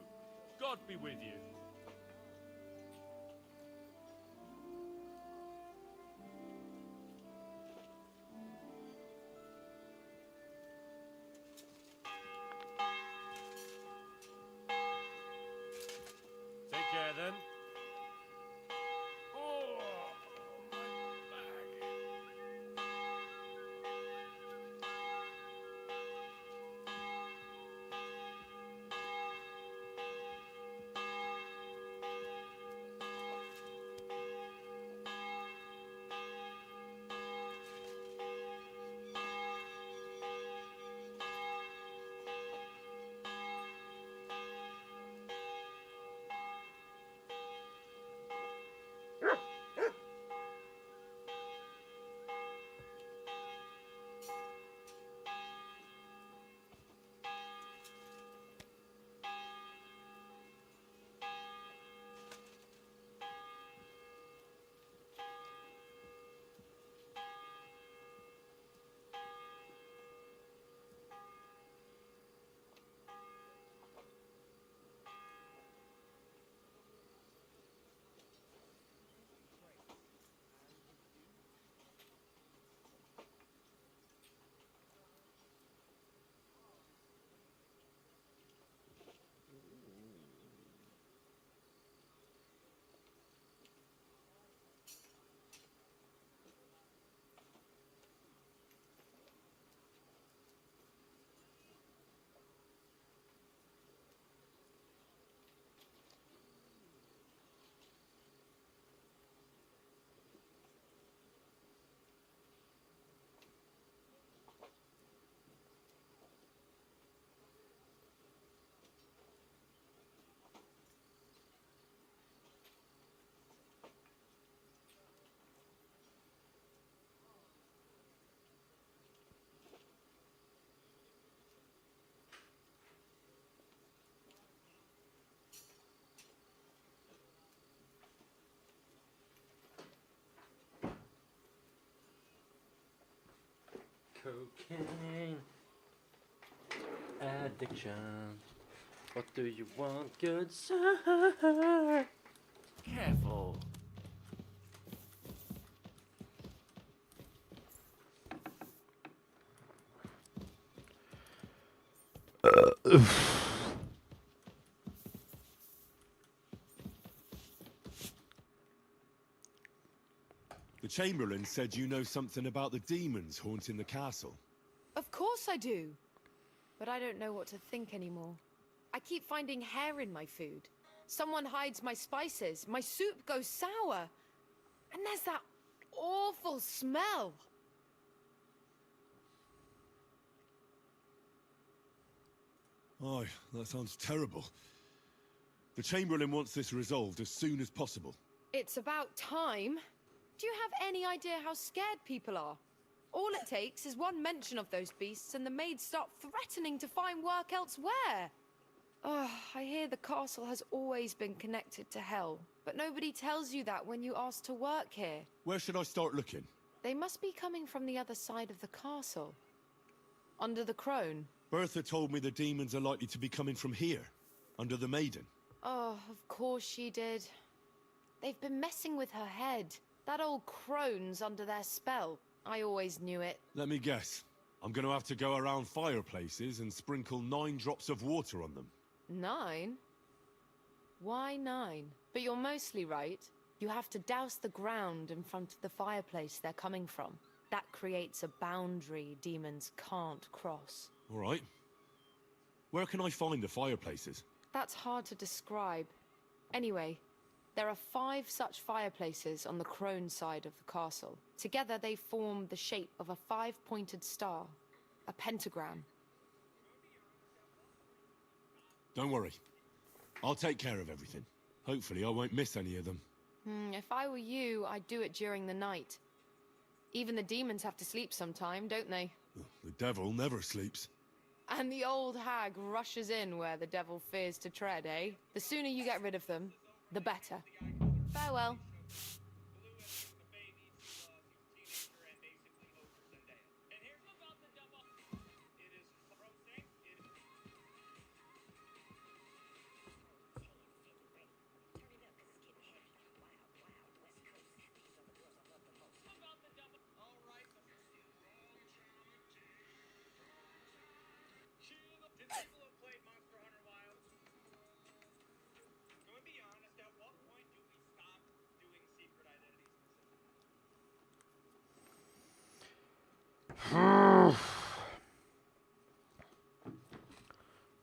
God be with you. Take care then. Oh, my back. Cocaine addiction. What do you want, good sir? Careful. The Chamberlain said you know something about the demons haunting the castle. Of course I do. But I don't know what to think anymore. I keep finding hair in my food. Someone hides my spices. My soup goes sour. And there's that awful smell. Oh, that sounds terrible. The Chamberlain wants this resolved as soon as possible. It's about time. Do you have any idea how scared people are? All it takes is one mention of those beasts and the maids start threatening to find work elsewhere. Oh, I hear the castle has always been connected to hell, but nobody tells you that when you ask to work here. Where should I start looking? They must be coming from the other side of the castle. Under the crone. Bertha told me the demons are likely to be coming from here, under the Maiden. Oh, of course she did. They've been messing with her head. That old crone's under their spell. I always knew it. Let me guess. I'm going to have to go around fireplaces and sprinkle 9 drops of water on them. 9? Why 9? But you're mostly right. You have to douse the ground in front of the fireplace they're coming from. That creates a boundary demons can't cross. All right. Where can I find the fireplaces? That's hard to describe. Anyway, there are 5 such fireplaces on the crone side of the castle. Together they form the shape of a 5-pointed star, a pentagram. Don't worry. I'll take care of everything. Hopefully I won't miss any of them. If I were you, I'd do it during the night. Even the demons have to sleep sometime, don't they? The devil never sleeps. And the old hag rushes in where the devil fears to tread, eh? The sooner you get rid of them, the better. Farewell.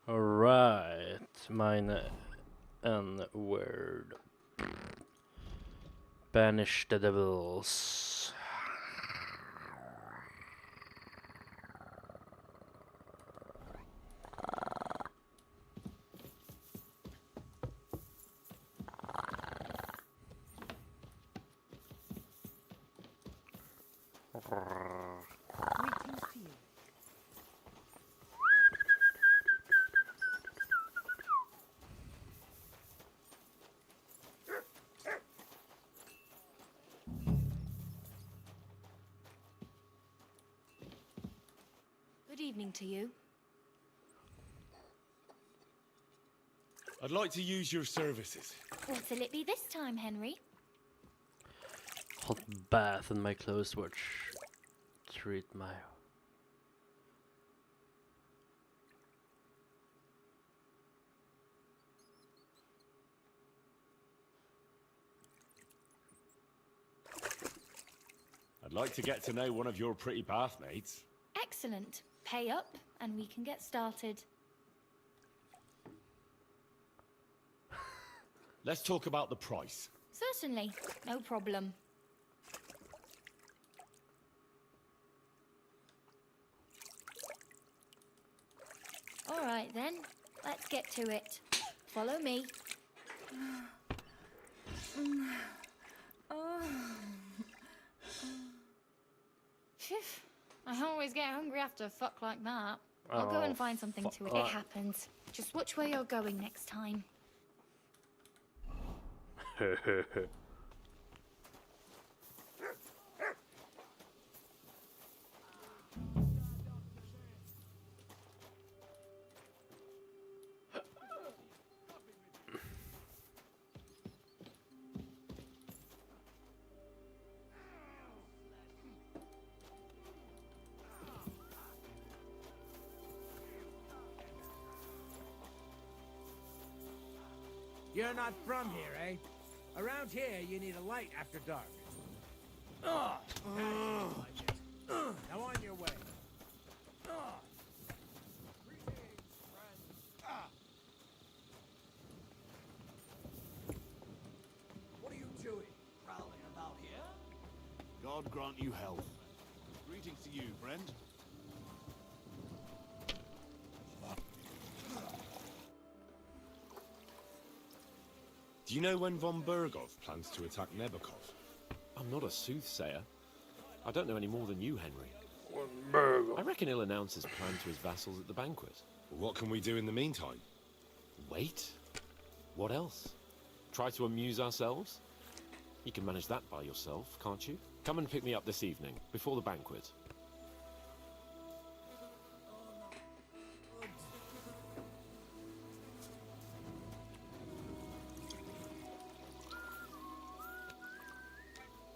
Alright, mine N-word. Banish the devils. Good evening to you. I'd like to use your services. What'll it be this time, Henry? Hot bath and my clothes watch. Treat my... I'd like to get to know one of your pretty bathmates. Excellent. Pay up, and we can get started. Let's talk about the price. Certainly. No problem. All right, then. Let's get to it. Follow me. Phew. I always get hungry after a fuck like that. I'll go and find something to eat. It happens. Just watch where you're going next time. You're not from here, eh? Around here, you need a light after dark. Now on your way. What are you doing? Prowling about here? God grant you health. Greetings to you, friend. Do you know when von Bergov plans to attack Nebokov? I'm not a soothsayer. I don't know any more than you, Henry. I reckon he'll announce his plan to his vassals at the banquet. What can we do in the meantime? Wait? What else? Try to amuse ourselves? You can manage that by yourself, can't you? Come and pick me up this evening, before the banquet.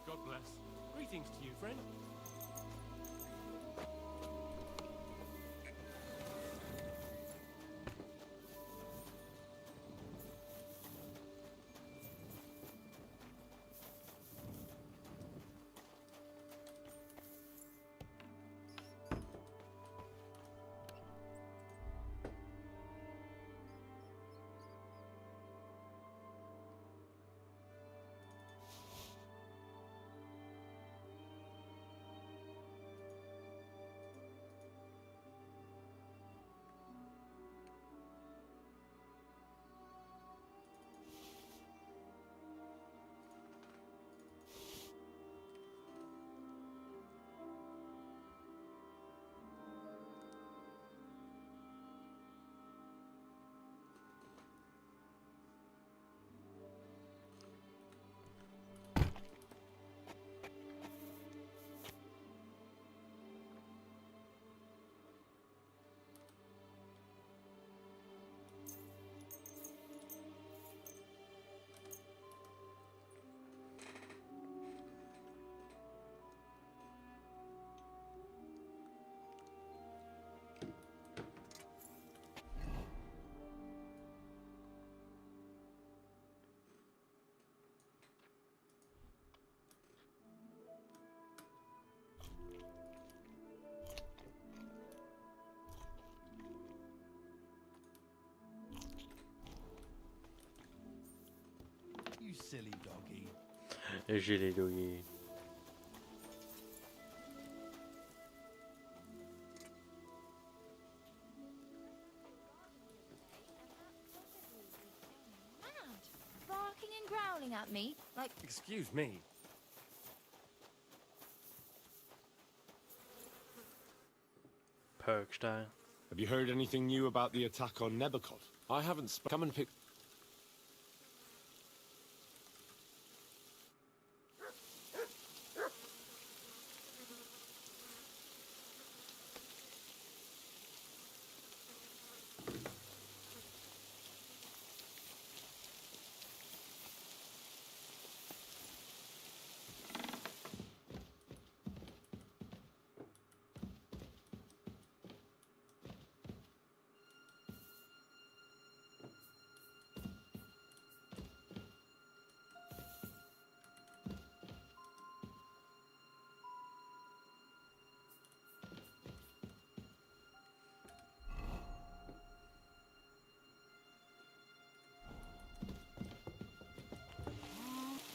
God bless. Greetings to you, friend. You silly doggy. Gilet doggy. Mad. Barking and growling at me like... Excuse me. Perk style. Have you heard anything new about the attack on Nebokov? I haven't come and pick...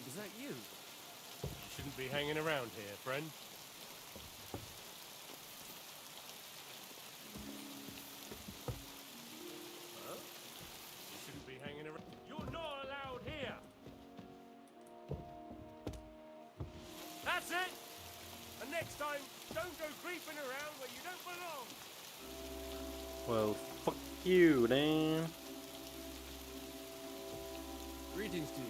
Is that you? You shouldn't be hanging around here, friend. Huh? You shouldn't be hanging around. You're not allowed here! That's it! And next time, don't go creeping around where you don't belong! Well, fuck you, then. Greetings to you.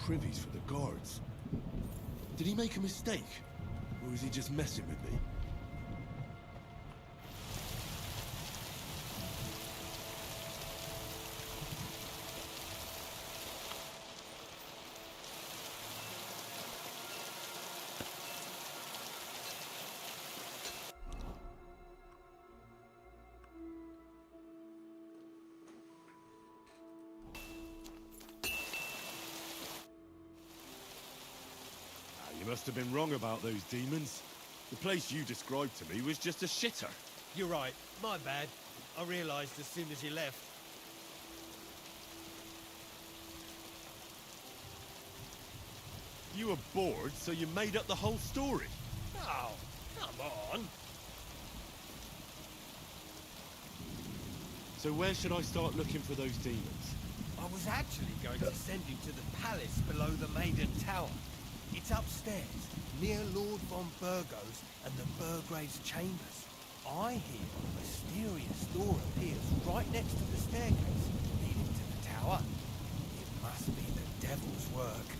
Privies for the guards. Did he make a mistake? Or is he just messing with me? You must have been wrong about those demons. The place you described to me was just a shitter. You're right. My bad. I realised as soon as you left. You were bored, so you made up the whole story. Oh, come on. So where should I start looking for those demons? I was actually going to send you to the palace below the Maiden Tower. It's upstairs, near Lord von Burgos and the Burgrave's chambers. I hear a mysterious door appears right next to the staircase leading to the tower. It must be the devil's work.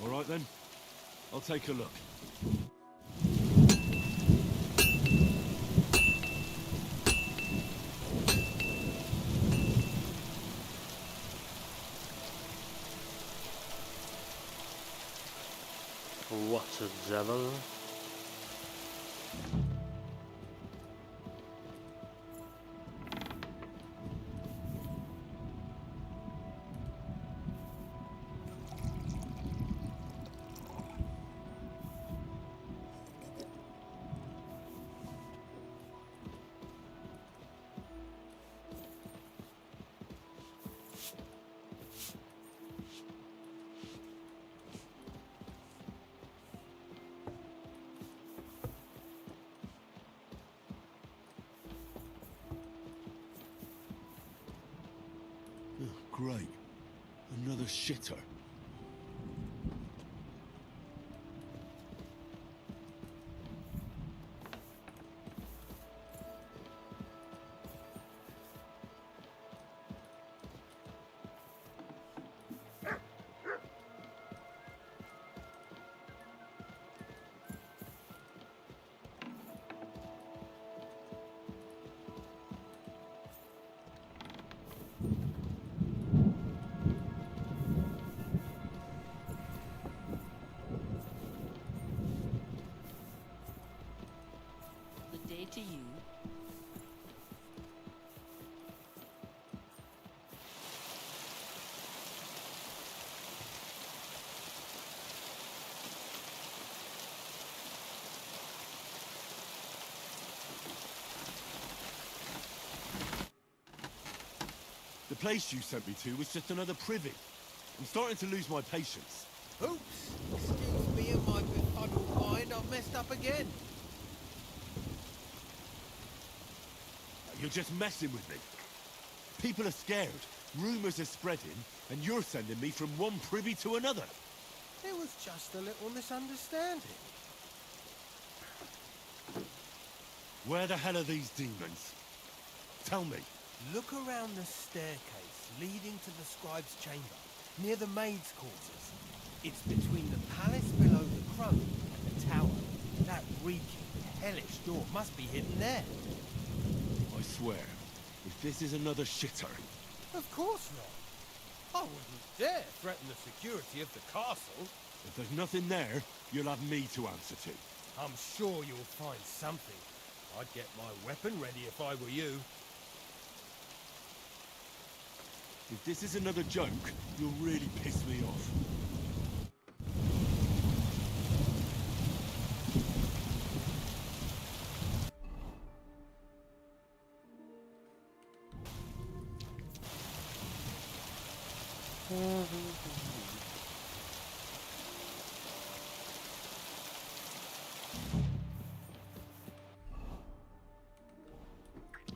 All right then, I'll take a look. What a devil. Great. Another shitter. To you. The place you sent me to was just another privy. I'm starting to lose my patience. Oops! Excuse me and my befuddled mind, I've messed up again. You're just messing with me. People are scared. Rumours are spreading, and you're sending me from one privy to another. There was just a little misunderstanding. Where the hell are these demons? Tell me. Look around the staircase leading to the scribe's chamber, near the maid's quarters. It's between the palace below the crone and the tower. That reeking, hellish door must be hidden there. I swear, If this is another shitter... Of course not. I wouldn't dare threaten the security of the castle. If there's nothing there, you'll have me to answer to. I'm sure you'll find something. I'd get my weapon ready if I were you. If this is another joke, you'll really piss me off.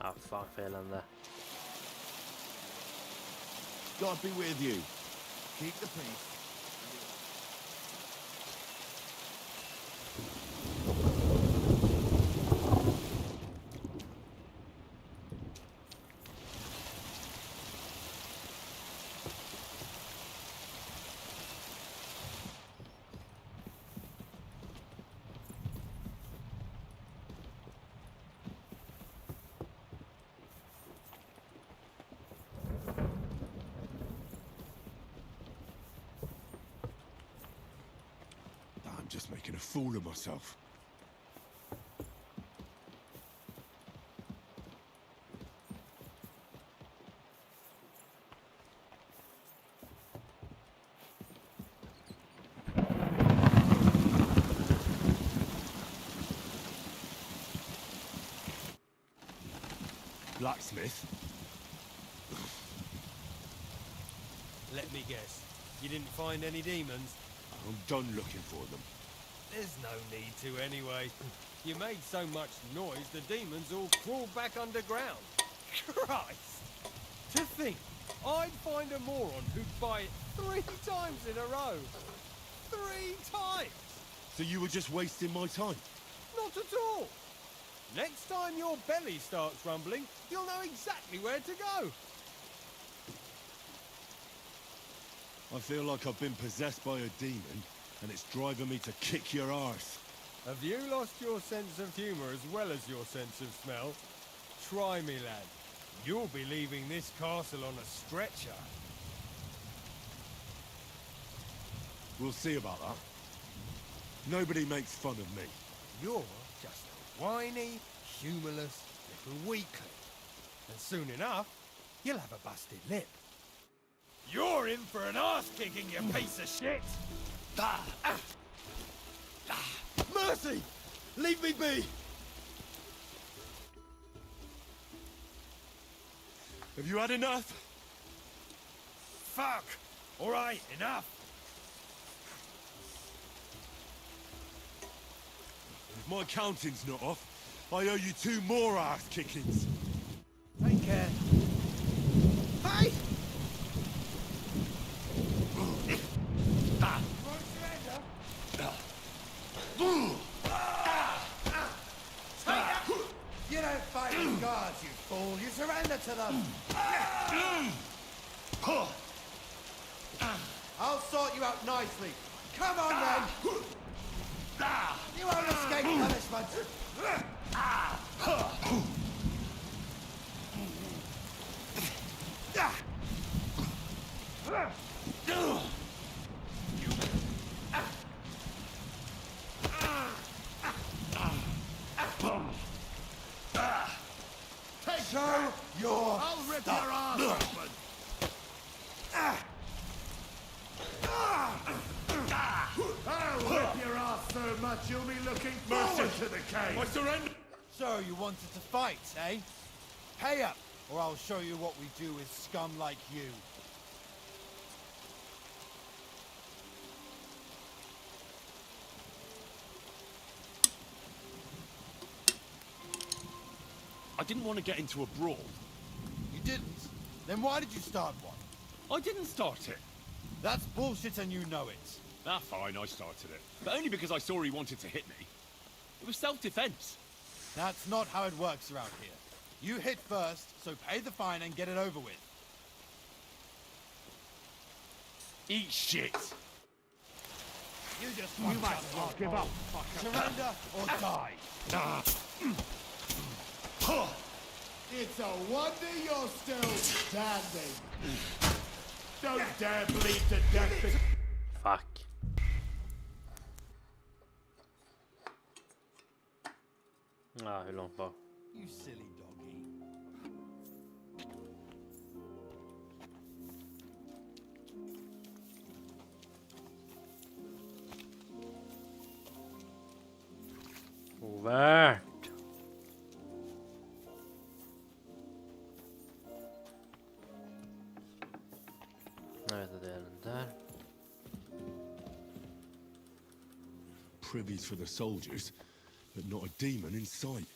Ah, fan fel än det. God be with you. Keep the peace. I'm just making a fool of myself. Blacksmith? Let me guess. You didn't find any demons? I'm done looking for them. There's no need to anyway. You made so much noise, the demons all crawled back underground. Christ! To think, I'd find a moron who'd buy it 3 times in a row. 3 times! So you were just wasting my time? Not at all. Next time your belly starts rumbling, you'll know exactly where to go. I feel like I've been possessed by a demon, and it's driving me to kick your arse. Have you lost your sense of humour as well as your sense of smell? Try me, lad. You'll be leaving this castle on a stretcher. We'll see about that. Nobody makes fun of me. You're just a whiny, humourless little weakling. And soon enough, you'll have a busted lip. You're in for an arse-kicking, you piece of shit! Mercy! Leave me be! Have you had enough? Fuck! Alright, enough! If my counting's not off, I owe you 2 more ass-kickings. Take care. Hey! You don't fight with guards, you fool. You surrender to them. I'll sort you out nicely. Come on, then. You won't escape punishment. Show your I'll rip stuff. your ass open! I'll whip your ass so much you'll be looking forward to the cave. I surrender! So you wanted to fight, eh? Pay up, or I'll show you what we do with scum like you. I didn't want to get into a brawl. You didn't? Then why did you start one? I didn't start it. That's bullshit and you know it. Ah, fine, I started it. But only because I saw he wanted to hit me. It was self-defense. That's not how it works around here. You hit first, so pay the fine and get it over with. Eat shit! You might as well give up, fucker. Surrender or die. It's a wonder you're still standing. Don't dare bleed to death. Fuck. Hur långt var? You silly doggy. Ovärt. Jag vet att det är den där. Privies for the soldiers, but not a demon in sight.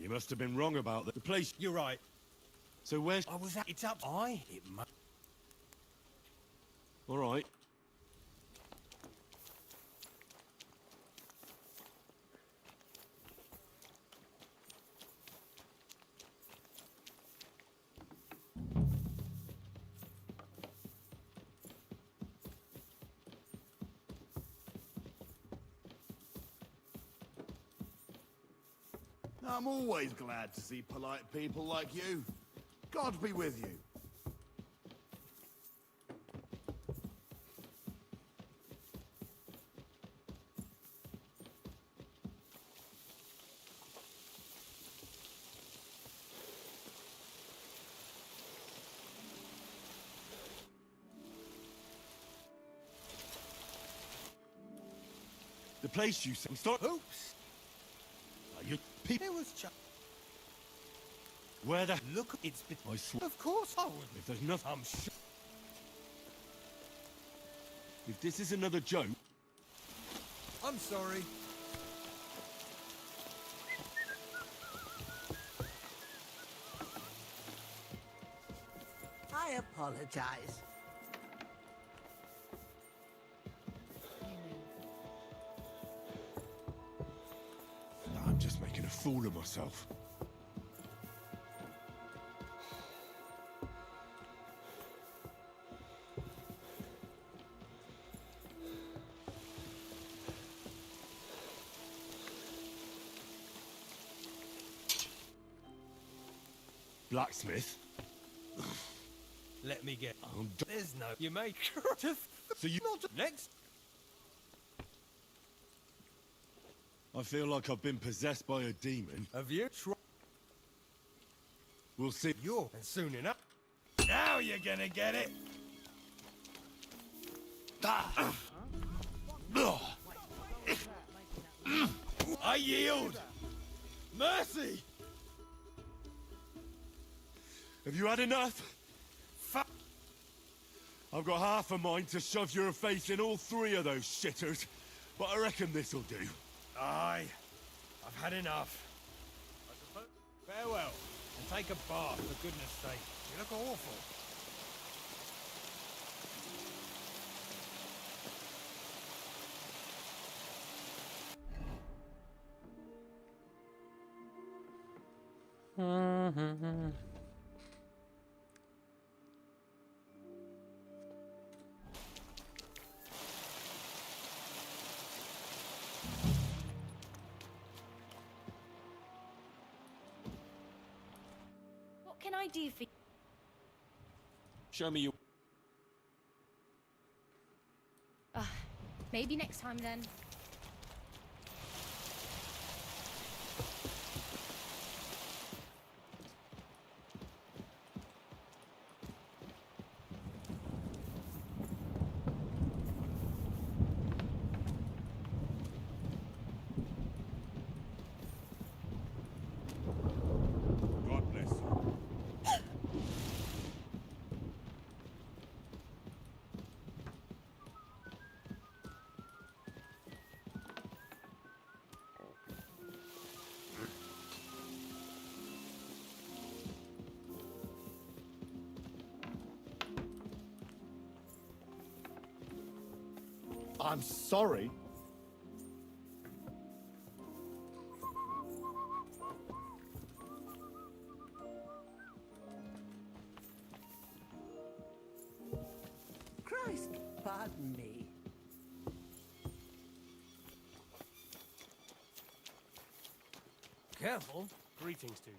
You must have been wrong about the place. You're right. So where's... I was at... It's up... It must... All right. I'm always glad to see polite people like you. God be with you. The place you say... Stop. Oops. Are you people? It was just... Where the... Look, it's been... I swear. Of course I would. If there's nothing... I'm sure... If this is another joke... I'm sorry. I apologize. I'm just making a fool of myself. Blacksmith? Let me get... I'm There's no... You make... So you... Next... I feel like I've been possessed by a demon. Have you? We'll see. You're... And soon enough... Now you're gonna get it! I yield! Mercy! Have you had enough? I've got half a mind to shove your face in all three of those shitters, but I reckon this'll do. Aye. I've had enough. Farewell. And take a bath, for goodness sake. You look awful. What can I do for you? Show me your... Maybe next time then. God bless you. I'm sorry. Careful. Greetings to you.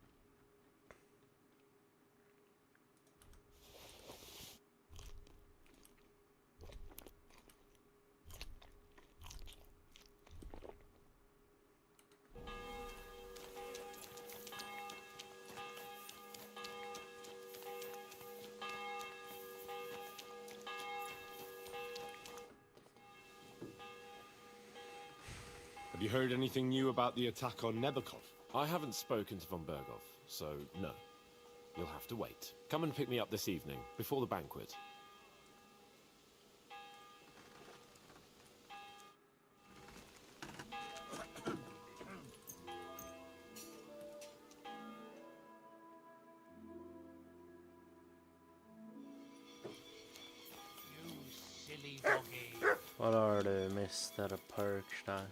To see you. Have you heard anything new about the attack on Nebakov? I haven't spoken to von Berghoff, so no. You'll have to wait. Come and pick me up this evening, before the banquet. You silly doggy. Vad har du, Mr. Perkstein?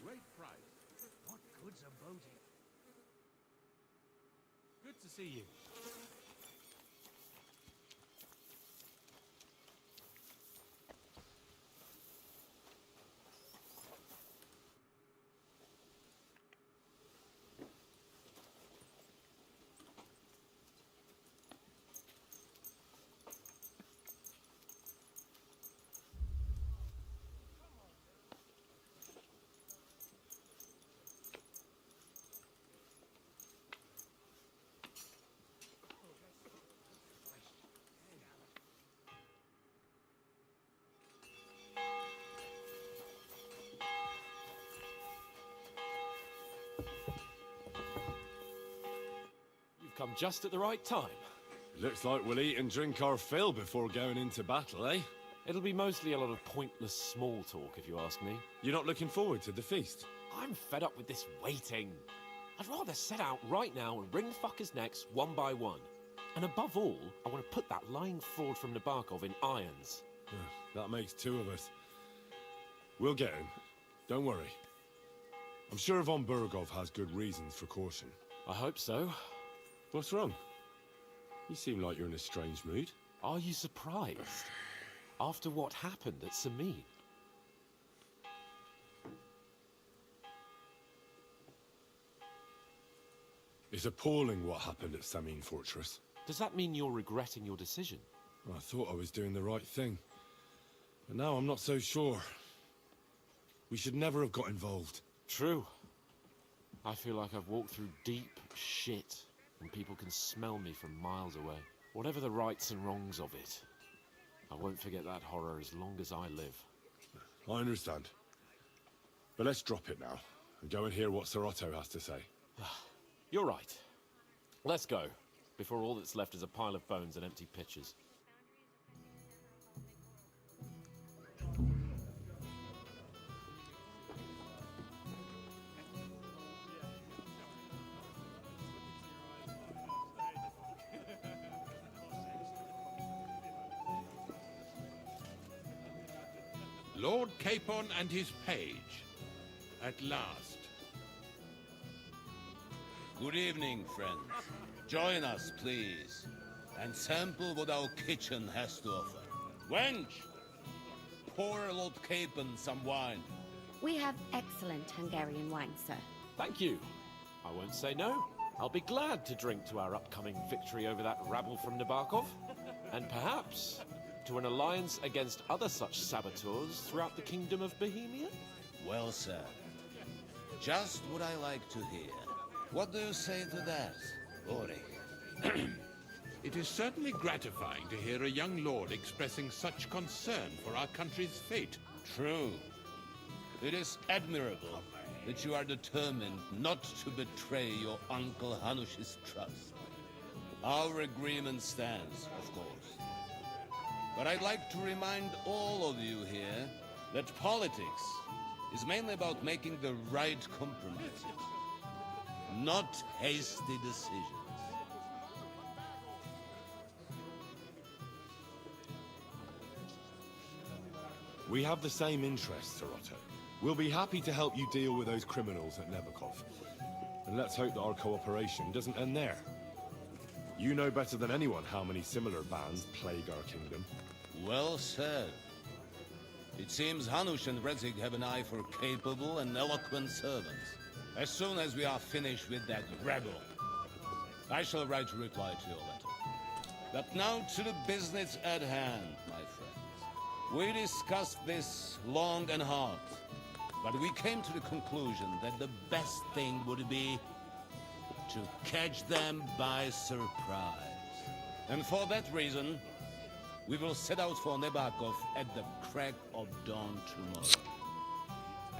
Great price. What good's a boating? Good to see you. You've come just at the right time. Looks like we'll eat and drink our fill before going into battle, eh? It'll be mostly a lot of pointless small talk, if you ask me. You're not looking forward to the feast? I'm fed up with this waiting. I'd rather set out right now and wring the fuckers' necks one by one. And above all, I want to put that lying fraud from Nabokov in irons. That makes two of us. We'll get him. Don't worry. I'm sure von Berghoff has good reasons for caution. I hope so. What's wrong? You seem like you're in a strange mood. Are you surprised? After what happened at Samin? It's appalling what happened at Samin Fortress. Does that mean you're regretting your decision? I thought I was doing the right thing. But now I'm not so sure. We should never have got involved. True. I feel like I've walked through deep shit, and people can smell me from miles away. Whatever the rights and wrongs of it, I won't forget that horror as long as I live. I understand. But let's drop it now, and go and hear what Sir Otto has to say. You're right. Let's go, before all that's left is a pile of bones and empty pitchers. Lord Capon and his page. At last. Good evening, friends. Join us, please, and sample what our kitchen has to offer. Wench! Pour Lord Capon some wine. We have excellent Hungarian wine, sir. Thank you. I won't say no. I'll be glad to drink to our upcoming victory over that rabble from Nabokov, and perhaps to an alliance against other such saboteurs throughout the Kingdom of Bohemia? Well said. Just what I like to hear. What do you say to that, Ulrich? It is certainly gratifying to hear a young lord expressing such concern for our country's fate. True. It is admirable. that you are determined not to betray your Uncle Hanush's trust. Our agreement stands, of course. But I'd like to remind all of you here that politics is mainly about making the right compromises, not hasty decisions. We have the same interests, Sir Otto. We'll be happy to help you deal with those criminals at Nebakov. And let's hope that our cooperation doesn't end there. You know better than anyone how many similar bands plague our kingdom. Well said. It seems Hanush and Rezig have an eye for capable and eloquent servants. As soon as we are finished with that rebel, I shall write a reply to your letter. But now to the business at hand, my friends. We discussed this long and hard, but we came to the conclusion that the best thing would be to catch them by surprise. And for that reason, we will set out for Nebakov at the crack of dawn tomorrow.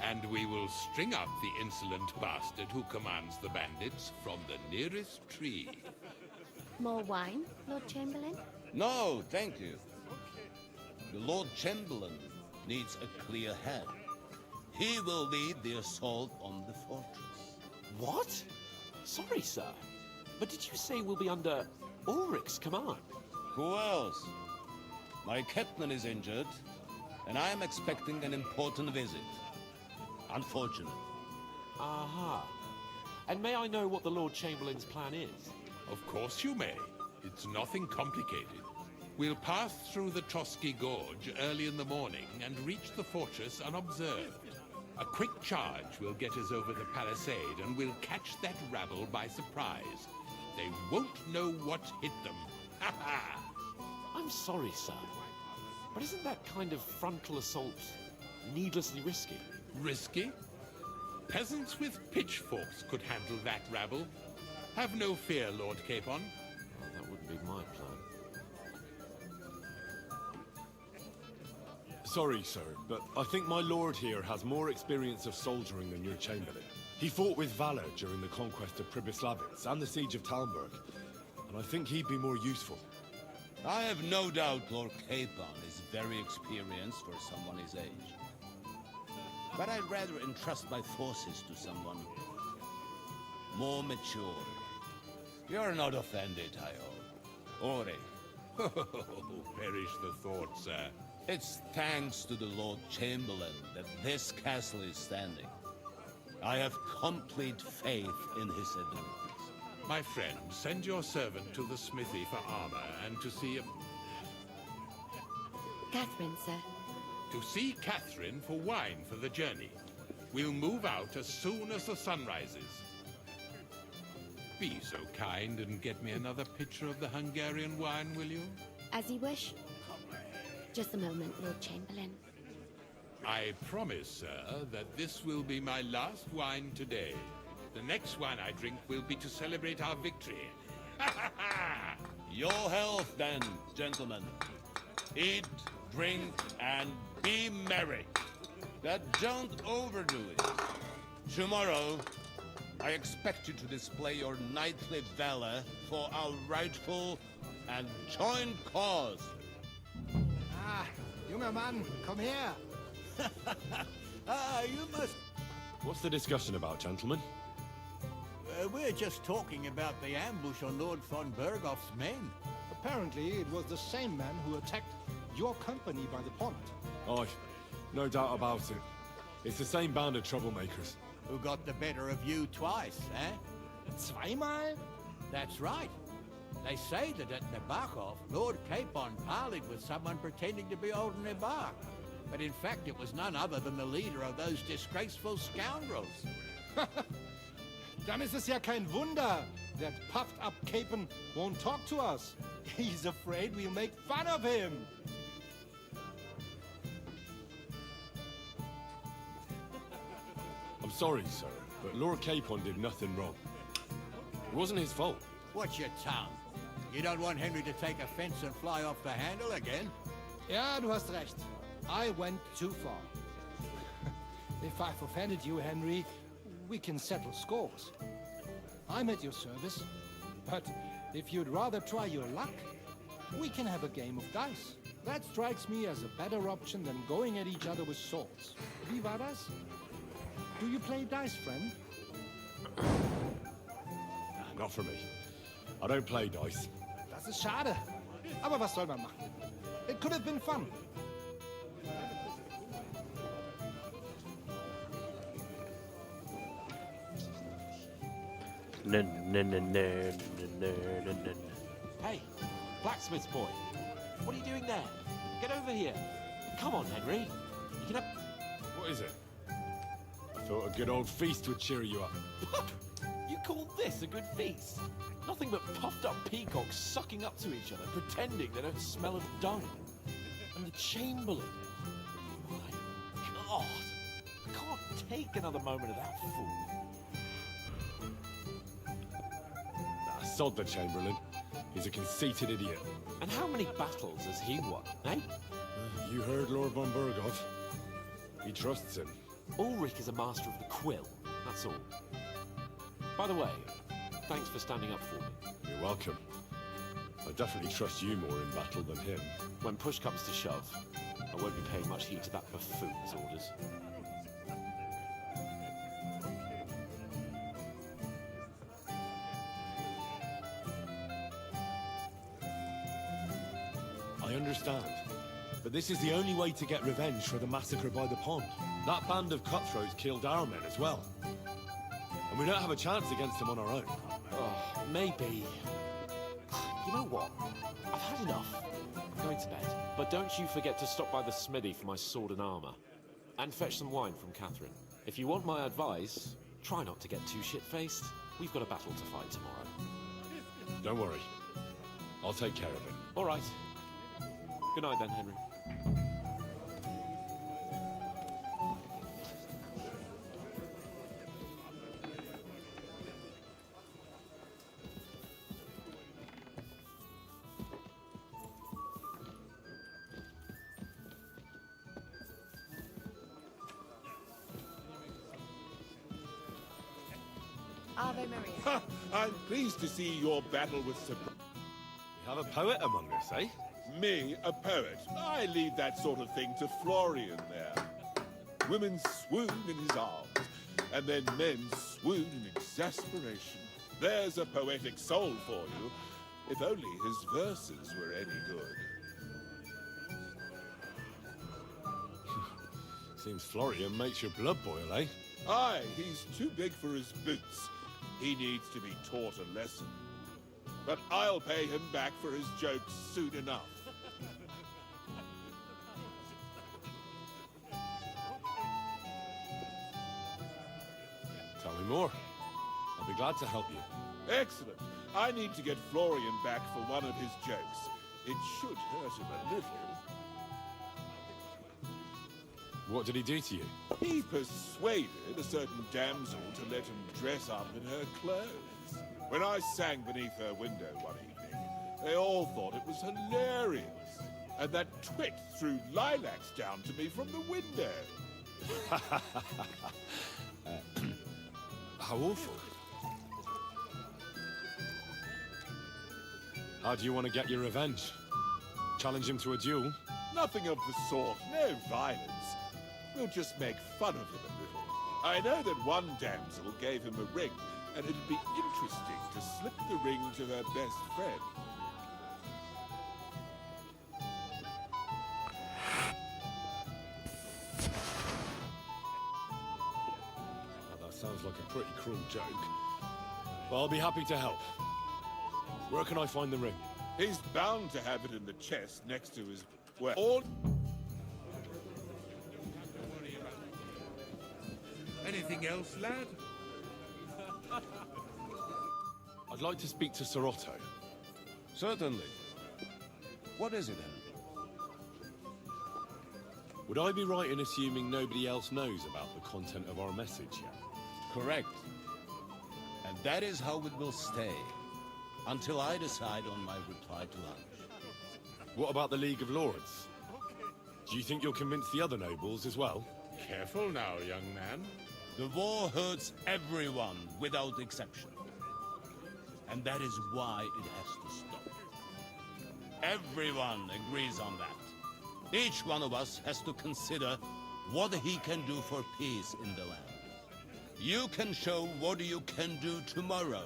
And we will string up the insolent bastard who commands the bandits from the nearest tree. More wine, Lord Chamberlain? No, thank you. The Lord Chamberlain needs a clear head. He will lead the assault on the fortress. What? Sorry, sir. But did you say we'll be under Ulrich's command? Who else? My captain is injured, and I am expecting an important visit. Unfortunate. Aha. And may I know what the Lord Chamberlain's plan is? Of course you may. It's nothing complicated. We'll pass through the Trotsky Gorge early in the morning and reach the fortress unobserved. A quick charge will get us over the palisade, and we'll catch that rabble by surprise. They won't know what hit them. Ha ha! I'm sorry, sir, but isn't that kind of frontal assault needlessly risky? Risky? Peasants with pitchforks could handle that rabble. Have no fear, Lord Capon. Oh, that wouldn't be my plan. Sorry, sir, but I think my lord here has more experience of soldiering than your chamberlain. He fought with valor during the conquest of Pribyslavitz and the siege of Talmberg, and I think he'd be more useful. I have no doubt Lord Capon is very experienced for someone his age. But I'd rather entrust my forces to someone more mature. You're not offended, I hope. Ore. Perish the thought, sir. It's thanks to the Lord Chamberlain that this castle is standing. I have complete faith in his abilities. My friend, send your servant to the smithy for armor and to see if... Catherine, sir. To see Catherine for wine for the journey. We'll move out as soon as the sun rises. Be so kind and get me another pitcher of the Hungarian wine, will you? As you wish. Just a moment, Lord Chamberlain. I promise, sir, that this will be my last wine today. The next wine I drink will be to celebrate our victory. Your health, then, gentlemen. Eat, drink, and be merry. But don't overdo it. Tomorrow, I expect you to display your knightly valor for our rightful and joint cause. Ah, junger Mann, komm her. You must... What's the discussion about, gentlemen? We're just talking about the ambush on Lord von Bergoff's men. Apparently, it was the same man who attacked your company by the pond. Aye, no doubt about it. It's the same band of troublemakers. Who got the better of you twice, eh? Zweimal? That's right. They say that at Nebakov, Lord Capon parleyed with someone pretending to be old Nebar. But in fact, it was none other than the leader of those disgraceful scoundrels. Dann ist es ja kein Wunder that puffed-up Capon won't talk to us. He's afraid we'll make fun of him. I'm sorry, sir, but Lord Capon did nothing wrong. It wasn't his fault. Watch your tongue. You don't want Henry to take offense and fly off the handle again? Ja, du hast recht. I went too far. If I've offended you, Henry, we can settle scores. I'm at your service, but if you'd rather try your luck, we can have a game of dice. That strikes me as a better option than going at each other with swords. Vivaras? Do you play dice, friend? Not for me. I don't play dice. Das ist schade. Aber was soll man machen? It could have been fun. Hey, blacksmith's boy. What are you doing there? Get over here. Come on, Henry. You can have... What is it? I thought a good old feast would cheer you up. You call this a good feast? Nothing but puffed up peacocks sucking up to each other, pretending they don't smell of dung. And the Chamberlain. My God. I can't take another moment of that fool. Sod the Chamberlain. He's a conceited idiot. And how many battles has he won, eh? You heard Lord von Burgov. He trusts him. Ulrich is a master of the quill, that's all. By the way, thanks for standing up for me. You're welcome. I definitely trust you more in battle than him. When push comes to shove, I won't be paying much heed to that buffoon's orders. I understand. But this is the only way to get revenge for the massacre by the pond. That band of cutthroats killed our men as well. And we don't have a chance against them on our own. Oh, maybe. You know what? I've had enough. I'm going to bed. But don't you forget to stop by the smithy for my sword and armor. And fetch some wine from Catherine. If you want my advice, try not to get too shit-faced. We've got a battle to fight tomorrow. Don't worry. I'll take care of it. All right. Good night then, Henry. Ave Maria. I'm pleased to see your battle with surprise. We have a poet among us, eh? Me, a poet. I leave that sort of thing to Florian there. Women swoon in his arms, and then men swoon in exasperation. There's a poetic soul for you, if only his verses were any good. Seems Florian makes your blood boil, eh? Aye, he's too big for his boots. He needs to be taught a lesson. But I'll pay him back for his jokes soon enough. Tell me more. I'll be glad to help you. Excellent. I need to get Florian back for one of his jokes. It should hurt him a little. What did he do to you? He persuaded a certain damsel to let him dress up in her clothes. When I sang beneath her window one evening, they all thought it was hilarious. And that twit threw lilacs down to me from the window. How awful. How do you want to get your revenge? Challenge him to a duel? Nothing of the sort. No violence. We'll just make fun of him a little. I know that one damsel gave him a ring, and it'd be interesting to slip the ring to her best friend. Well, that sounds like a pretty cruel joke. But I'll be happy to help. Where can I find the ring? He's bound to have it in the chest next to his... well, all... Anything else, lad? I'd like to speak to Sir Otto. Certainly. What is it, Henry? Would I be right in assuming nobody else knows about the content of our message yet? Correct. And that is how it will stay, until I decide on my reply to lunch. What about the League of Lords? Do you think you'll convince the other nobles as well? Careful now, young man. The war hurts everyone without exception. And that is why it has to stop. Everyone agrees on that. Each one of us has to consider what he can do for peace in the land. You can show what you can do tomorrow,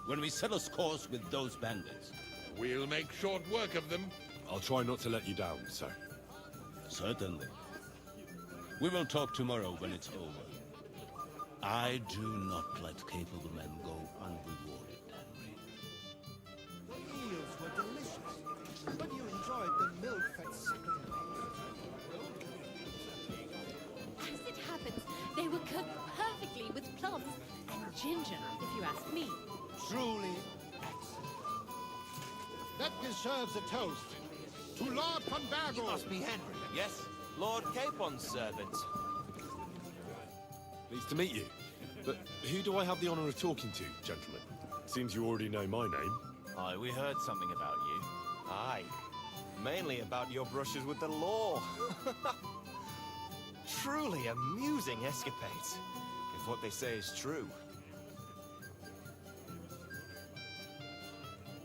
when we settle scores with those bandits. We'll make short work of them. I'll try not to let you down, sir. Certainly. We will talk tomorrow when it's over. I do not let capable men go unrewarded, Henry. The eels were delicious, but you enjoyed the milk-fed suckling. As it happens, they were cooked perfectly with plums and ginger, if you ask me. Truly excellent. That deserves a toast. To Lord von Bergel. You must be Henry. Yes, Lord Capon's servant. Pleased to meet you. But who do I have the honor of talking to, gentlemen? Seems you already know my name. Aye, we heard something about you. Aye. Mainly about your brushes with the law. Truly amusing escapades, if what they say is true.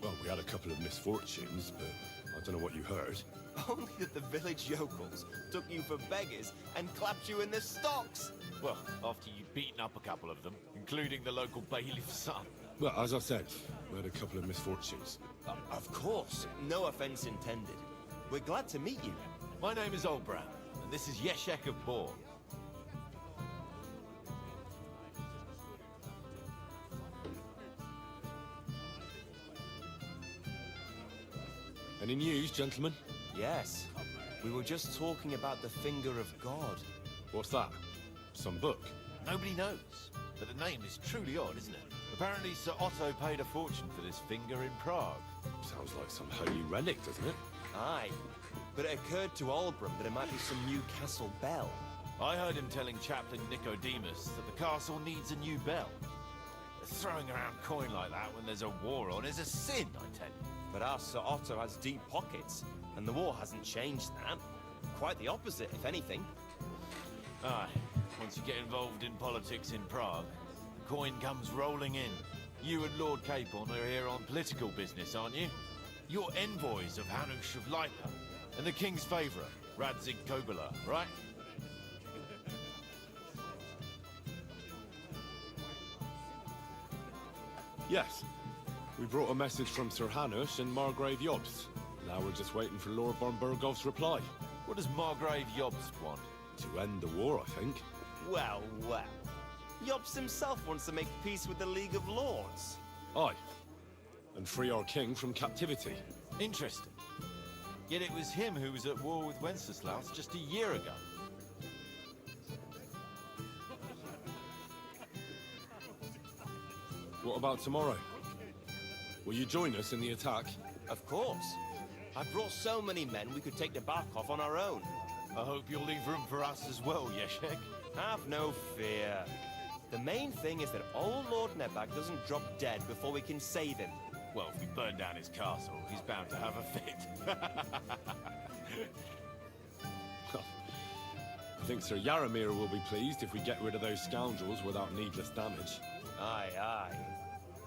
Well, we had a couple of misfortunes, but I don't know what you heard. Only that the village yokels took you for beggars and clapped you in the stocks. Well, after you'd beaten up a couple of them, including the local bailiff's son. Well, as I said, we had a couple of misfortunes. Of course, no offense intended. We're glad to meet you. My name is Oldbrown, and this is Yeshek of Bohr. Any news, gentlemen? Yes. We were just talking about the finger of God. What's that? Some book? Nobody knows, but the name is truly odd, isn't it? Apparently Sir Otto paid a fortune for this finger in Prague. Sounds like some holy relic, doesn't it? Aye. But it occurred to Olbram that it might be some new castle bell. I heard him telling Chaplain Nicodemus that the castle needs a new bell. Throwing around coin like that when there's a war on is a sin, I tell you. But our Sir Otto has deep pockets, and the war hasn't changed that. Quite the opposite, if anything. Aye, once you get involved in politics in Prague, the coin comes rolling in. You and Lord Capon are here on political business, aren't you? You're envoys of Hanush of Lipa, and the king's favourite, Radzig Kobyla, right? Yes. We brought a message from Sir Hanush and Margrave Jobst. Now we're just waiting for Lord von Bergov's reply. What does Margrave Jobst want? To end the war, I think. Well, well. Jobst himself wants to make peace with the League of Lords. Aye. And free our king from captivity. Interesting. Yet it was him who was at war with Wenceslaus just a year ago. What about tomorrow? Will you join us in the attack? Of course. I brought so many men we could take the Barkov on our own. I hope you'll leave room for us as well, Yeshek. Have no fear. The main thing is that old Lord Nebak doesn't drop dead before we can save him. Well, if we burn down his castle, he's bound to have a fit. I think Sir Yaramir will be pleased if we get rid of those scoundrels without needless damage. Aye, aye.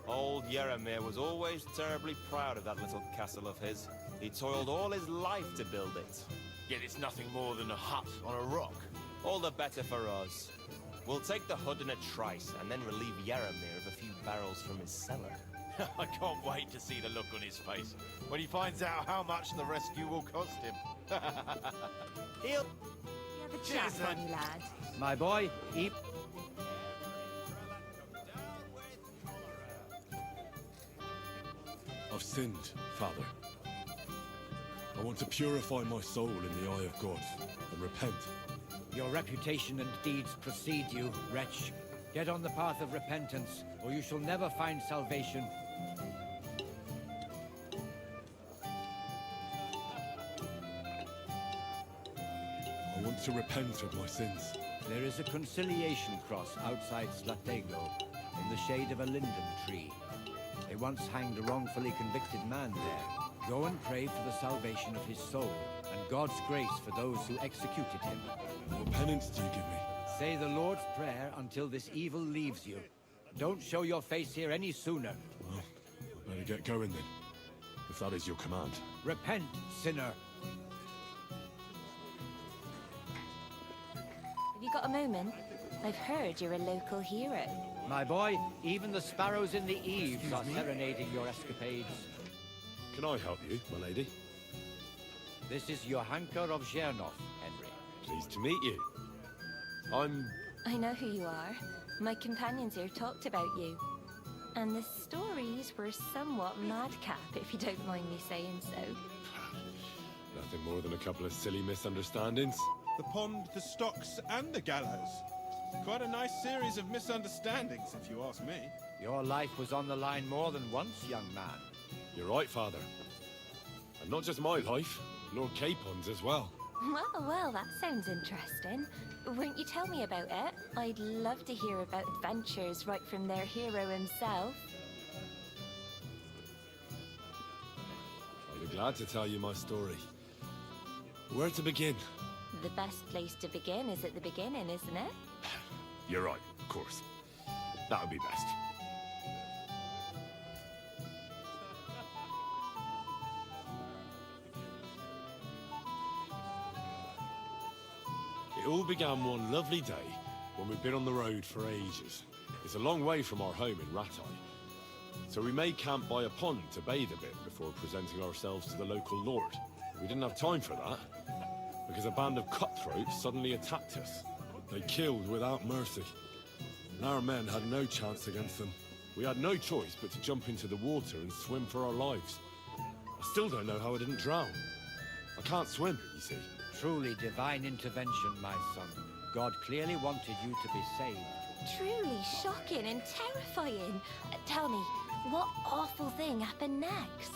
Old Yaramir was always terribly proud of that little castle of his. He toiled all his life to build it. Yet it's nothing more than a hut on a rock. All the better for us. We'll take the hood in a trice and then relieve Yaramir of a few barrels from his cellar. I can't wait to see the look on his face when he finds out how much the rescue will cost him. He'll... Have a chat, funny lad. My boy, keep... I've sinned, Father. I want to purify my soul in the eye of God and repent. Your reputation and deeds precede you, wretch. Get on the path of repentance, or you shall never find salvation. I want to repent of my sins. There is a conciliation cross outside Slatego, in the shade of a linden tree. They once hanged a wrongfully convicted man there. Go and pray for the salvation of his soul, and God's grace for those who executed him. What penance do you give me? Say the Lord's Prayer until this evil leaves you. Don't show your face here any sooner. Well, better get going then, if that is your command. Repent, sinner. Have you got a moment? I've heard you're a local hero. My boy, even the sparrows in the eaves are serenading your escapades. Can I help you, my lady? This is Johanka of Zhernov, Henry. Pleased to meet you. I know who you are. My companions here talked about you. And the stories were somewhat madcap, if you don't mind me saying so. Nothing more than a couple of silly misunderstandings. The pond, the stocks, and the gallows. Quite a nice series of misunderstandings, if you ask me. Your life was on the line more than once, young man. You're right, Father. And not just my life, Lord Capon's as well. Well, that sounds interesting. Won't you tell me about it? I'd love to hear about adventures right from their hero himself. I'll be glad to tell you my story. Where to begin? The best place to begin is at the beginning, isn't it? You're right, of course. That would be best. It all began one lovely day when we'd been on the road for ages. It's a long way from our home in Ratai. So we made camp by a pond to bathe a bit before presenting ourselves to the local lord. We didn't have time for that, because a band of cutthroats suddenly attacked us. They killed without mercy, and our men had no chance against them. We had no choice but to jump into the water and swim for our lives. I still don't know how I didn't drown. I can't swim, you see. Truly divine intervention, my son. God clearly wanted you to be saved. Truly shocking and terrifying. Tell me, what awful thing happened next?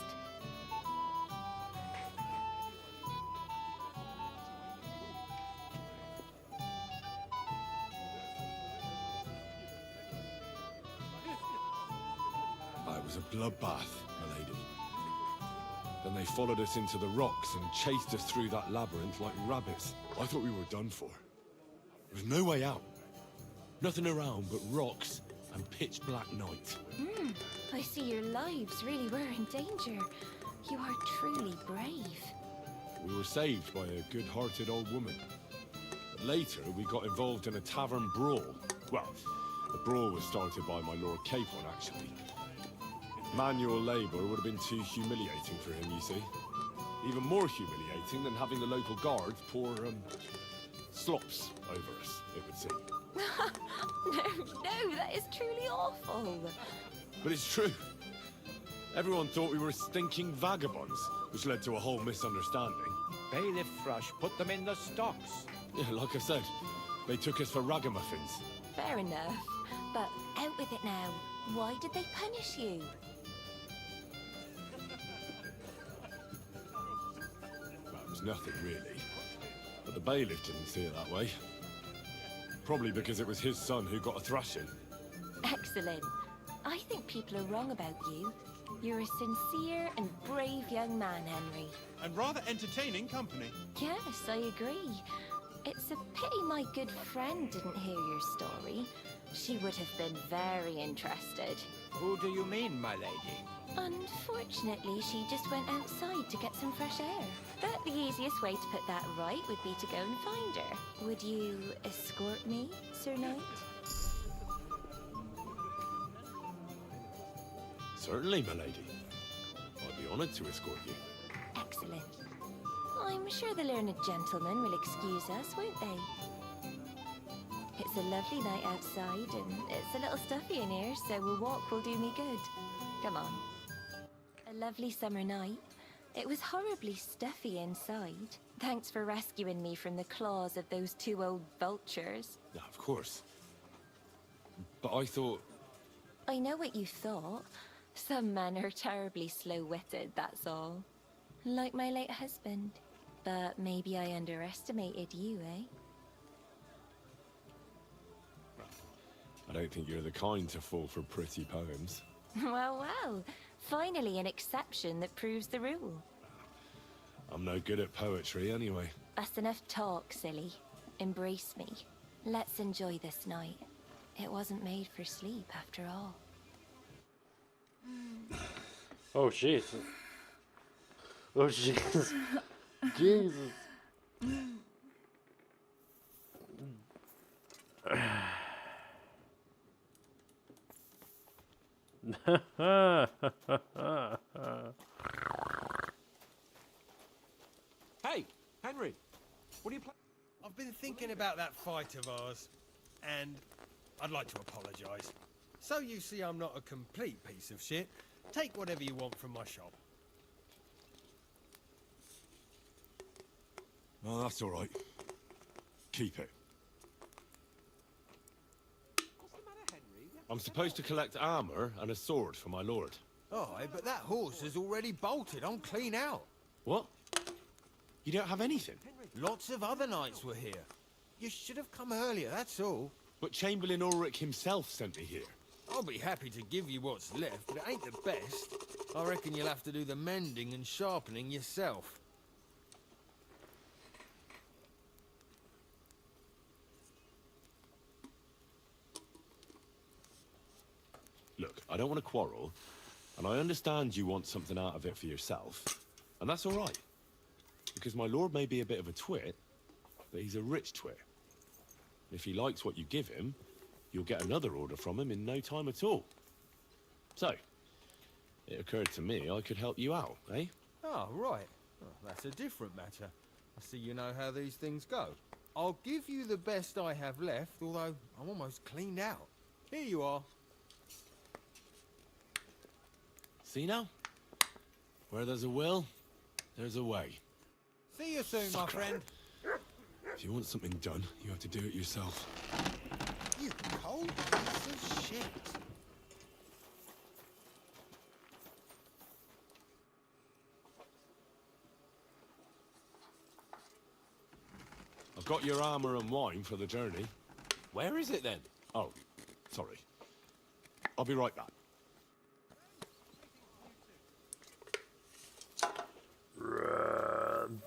It was a bloodbath, my lady. Then they followed us into the rocks and chased us through that labyrinth like rabbits. I thought we were done for. There was no way out. Nothing around but rocks and pitch black night. I see your lives really were in danger. You are truly brave. We were saved by a good-hearted old woman. But later, we got involved in a tavern brawl. Well, the brawl was started by my Lord Capon, actually. Manual labor would have been too humiliating for him, you see. Even more humiliating than having the local guards pour, slops over us, it would seem. No, that is truly awful. But it's true. Everyone thought we were stinking vagabonds, which led to a whole misunderstanding. Bailiff Thrush put them in the stocks. Yeah, like I said, they took us for ragamuffins. Fair enough. But out with it now. Why did they punish you? Well, it was nothing, really. But the bailiff didn't see it that way. Probably because it was his son who got a thrashing. Excellent. I think people are wrong about you. You're a sincere and brave young man, Henry. And rather entertaining company. Yes, I agree. It's a pity my good friend didn't hear your story. She would have been very interested. Who do you mean, my lady? Unfortunately, she just went outside to get some fresh air. But the easiest way to put that right would be to go and find her. Would you escort me, Sir Knight? Certainly, my lady. I'd be honored to escort you. Excellent. I'm sure the learned gentlemen will excuse us, won't they? It's a lovely night outside, and it's a little stuffy in here, so a walk will do me good. Come on. A lovely summer night. It was horribly stuffy inside. Thanks for rescuing me from the claws of those two old vultures. Yeah, of course. But I thought... I know what you thought. Some men are terribly slow-witted, that's all. Like my late husband. But maybe I underestimated you, eh? I don't think you're the kind to fall for pretty poems. Well, well. Finally an exception that proves the rule. I'm no good at poetry anyway. That's enough talk, silly. Embrace me. Let's enjoy this night. It wasn't made for sleep, after all. Oh, Jesus. Oh, Jesus. Jesus. Hey, Henry, what are you planning? I've been thinking about that fight of ours, and I'd like to apologise. So you see I'm not a complete piece of shit. Take whatever you want from my shop. Oh, that's all right. Keep it. I'm supposed to collect armor and a sword for my lord. Aye, but that horse is already bolted. I'm clean out. What? You don't have anything? Lots of other knights were here. You should have come earlier, that's all. But Chamberlain Ulrich himself sent me here. I'll be happy to give you what's left, but it ain't the best. I reckon you'll have to do the mending and sharpening yourself. Look, I don't want to quarrel, and I understand you want something out of it for yourself, and that's all right. Because my lord may be a bit of a twit, but he's a rich twit. If he likes what you give him, you'll get another order from him in no time at all. So, it occurred to me I could help you out, eh? Oh, right. Oh, that's a different matter. I see you know how these things go. I'll give you the best I have left, although I'm almost cleaned out. Here you are. See now? Where there's a will, there's a way. See you soon, my friend. If you want something done, you have to do it yourself. You cold piece of shit. I've got your armor and wine for the journey. Where is it then? Oh, sorry. I'll be right back. Run.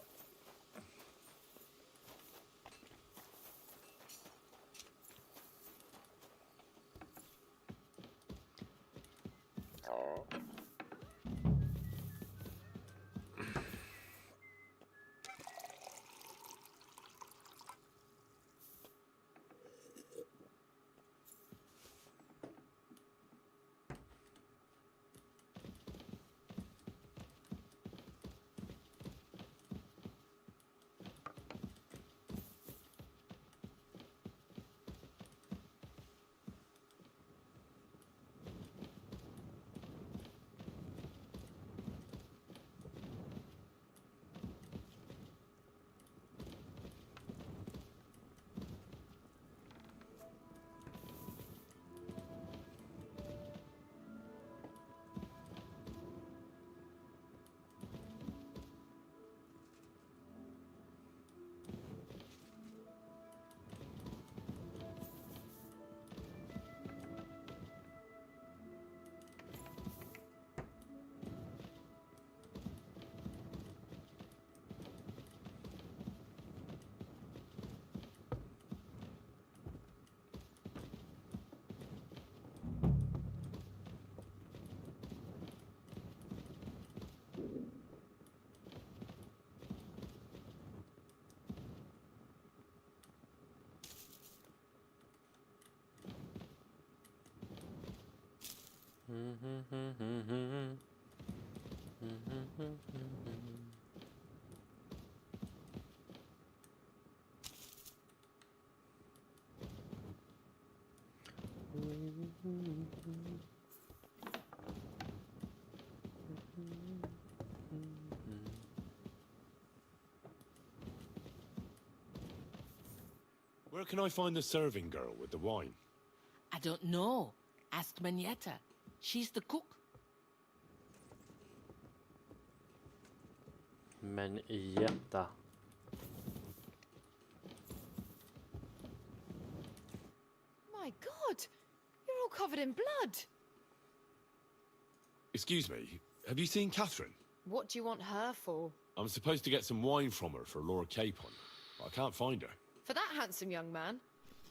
Where can I find the serving girl with the wine? I don't know. Ask Manietta. She's the cook. Manietta. My God! You're all covered in blood! Excuse me, have you seen Catherine? What do you want her for? I'm supposed to get some wine from her for Lord Capon, but I can't find her. For that handsome young man?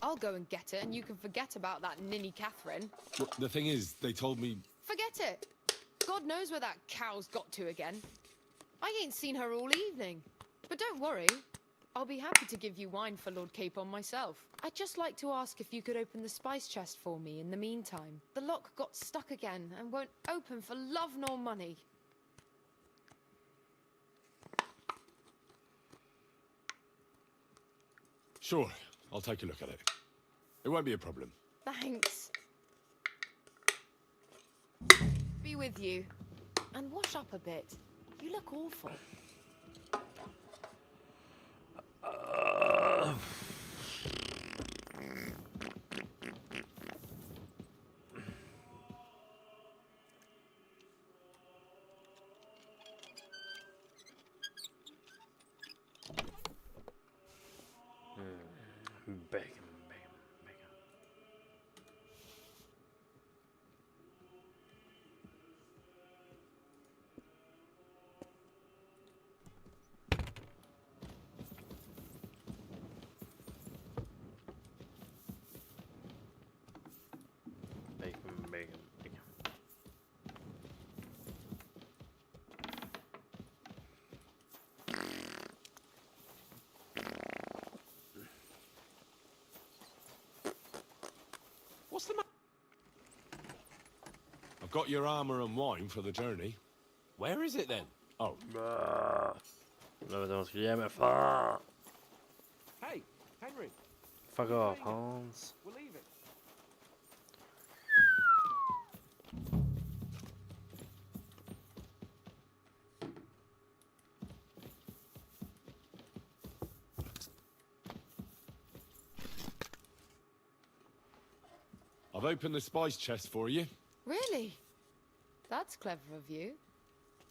I'll go and get it, and you can forget about that ninny Catherine. Well, the thing is, they told me... Forget it! God knows where that cow's got to again. I ain't seen her all evening. But don't worry, I'll be happy to give you wine for Lord Capon myself. I'd just like to ask if you could open the spice chest for me in the meantime. The lock got stuck again and won't open for love nor money. Sure, I'll take a look at it. It won't be a problem. Thanks. Be with you. And wash up a bit. You look awful. Bacon. What's the matter? I've got your armor and wine for the journey. Where is it then? Oh. De skulle ge mig fan. Hey, Henry. Fuck off, Hans. We'll leave it. I've opened the spice chest for you. Really? That's clever of you.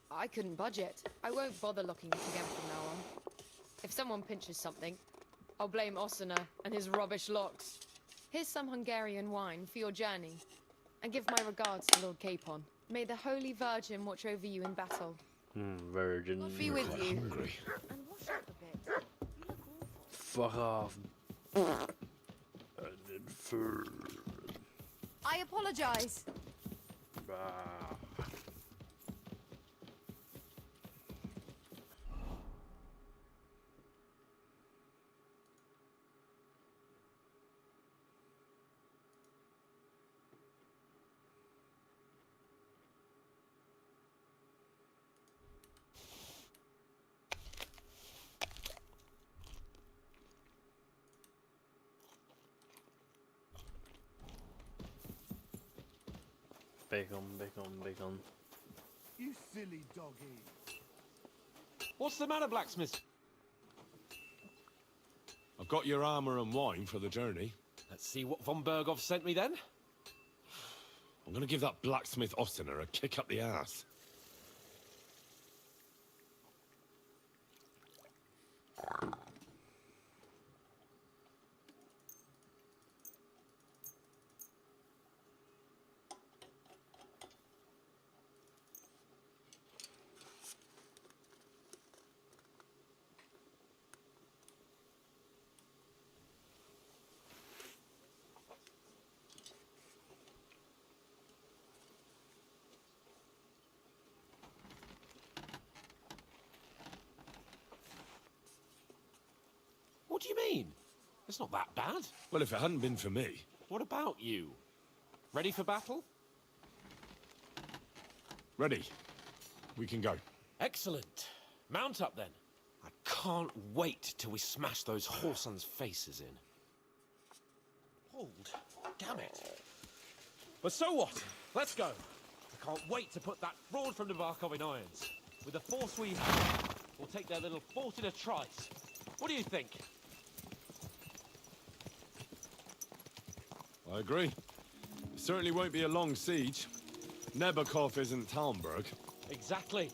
I couldn't budge it. I won't bother locking it again from now on. If someone pinches something, I'll blame Osina and his rubbish locks. Here's some Hungarian wine for your journey. And give my regards to Lord Capon. May the Holy Virgin watch over you in battle. Virgin. I'll be with you. Hungry. And wash up a bit. You look awful. Fuck off. I did fur. I apologize. Bacon. You silly doggy. What's the matter, blacksmith? I've got your armor and wine for the journey. Let's see what von Berghoff sent me then. I'm gonna give that blacksmith Osiner a kick up the ass. What do you mean? It's not that bad. Well, if it hadn't been for me... What about you? Ready for battle? Ready. We can go. Excellent. Mount up then. I can't wait till we smash those whoresons' faces in. Hold. Damn it. But so what? Let's go. I can't wait to put that fraud from Navarkov in irons. With the force we have, we'll take their little fort in a trice. What do you think? I agree. It certainly won't be a long siege. Nebakov isn't Talmberg. Exactly.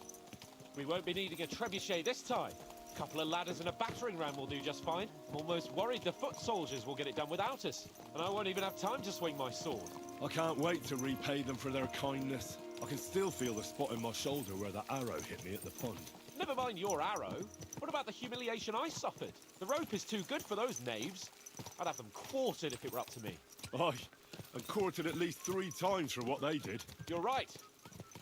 We won't be needing a trebuchet this time. A couple of ladders and a battering ram will do just fine. I'm almost worried the foot soldiers will get it done without us. And I won't even have time to swing my sword. I can't wait to repay them for their kindness. I can still feel the spot in my shoulder where that arrow hit me at the pond. Never mind your arrow. What about the humiliation I suffered? The rope is too good for those knaves. I'd have them quartered if it were up to me. Aye, and quartered at least 3 times for what they did. You're right.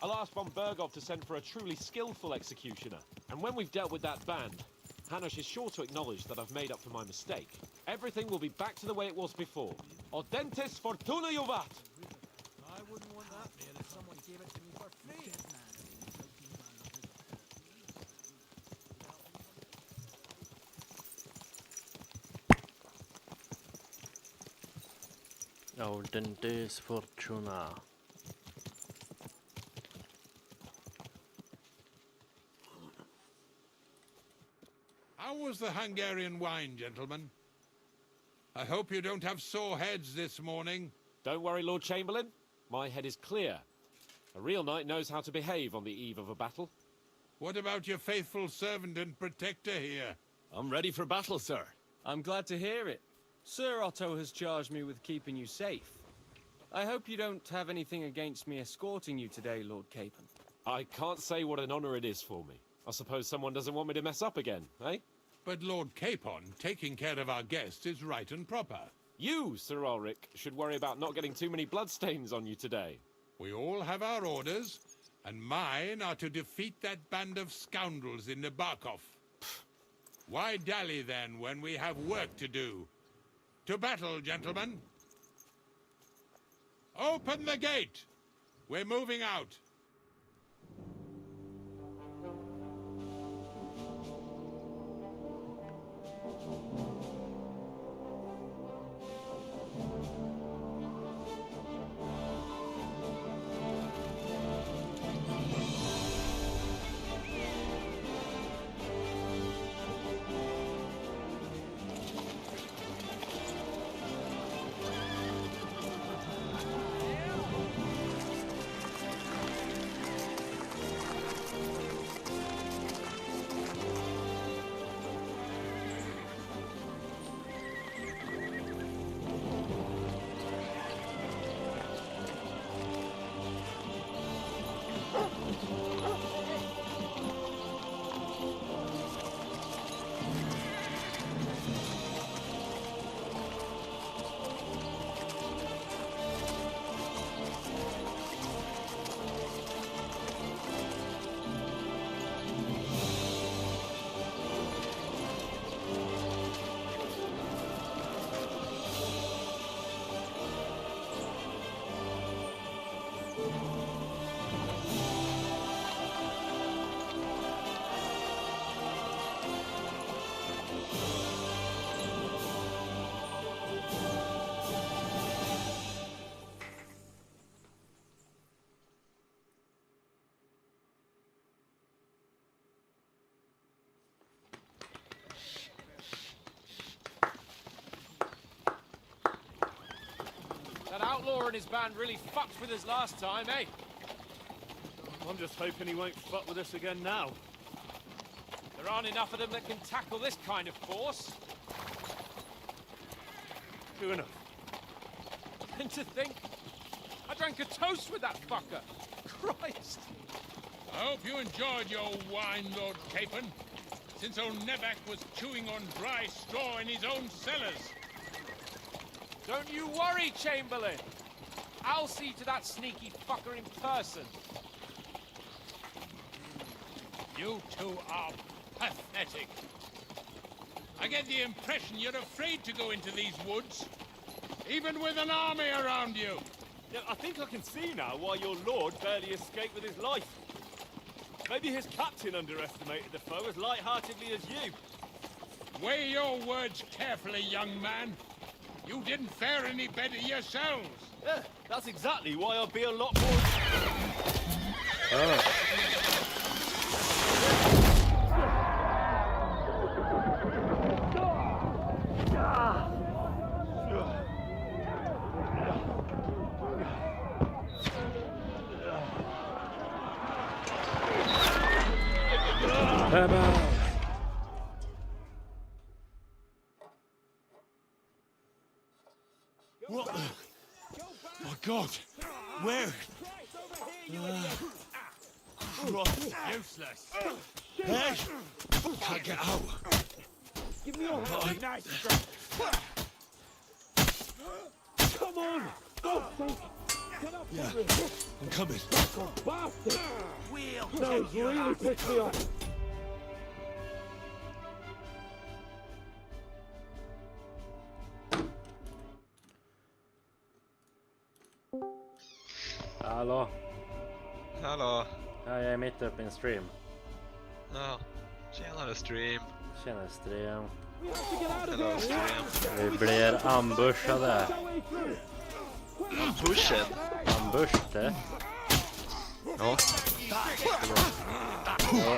I'll ask von Bergov to send for a truly skillful executioner. And when we've dealt with that band, Hanush is sure to acknowledge that I've made up for my mistake. Everything will be back to the way it was before. Audentes fortuna juvat! I wouldn't want that beer if someone gave it to me for free. Audentes fortuna. How was the Hungarian wine, gentlemen? I hope you don't have sore heads this morning. Don't worry, Lord Chamberlain. My head is clear. A real knight knows how to behave on the eve of a battle. What about your faithful servant and protector here? I'm ready for battle, sir. I'm glad to hear it. Sir Otto has charged me with keeping you safe. I hope you don't have anything against me escorting you today, Lord Capon. I can't say what an honor it is for me. I suppose someone doesn't want me to mess up again, eh? But Lord Capon, taking care of our guests is right and proper. You, Sir Ulrich, should worry about not getting too many bloodstains on you today. We all have our orders, and mine are to defeat that band of scoundrels in Nabokov. Why dally then when we have work to do? To battle, gentlemen! Open the gate! We're moving out. That outlaw and his band really fucked with us last time, eh? I'm just hoping he won't fuck with us again now. There aren't enough of them that can tackle this kind of force. True enough. And to think, I drank a toast with that fucker. Christ! I hope you enjoyed your wine, Lord Capon, since old Nevac was chewing on dry straw in his own cellars. Don't you worry, Chamberlain. I'll see to that sneaky fucker in person. You two are pathetic. I get the impression you're afraid to go into these woods, even with an army around you. Yeah, I think I can see now why your lord barely escaped with his life. Maybe his captain underestimated the foe as light-heartedly as you. Weigh your words carefully, young man. You didn't fare any better yourselves. Yeah, that's exactly why I'll be a lot more... What the... My God! Where? Useless. Hey! Can't get out. Give me all Right. nice. Come on! God's sake! Get up, Yeah, Henry! I'm coming. Bastard! We'll No, take you really out. pissed me off. Hallå? Hallå? Ja, jag är mitt uppe i en stream. Ja, tjenare stream. Tjena stream. Hello stream. Vi blir ambushade. Ambushed? Ambushade? Ja.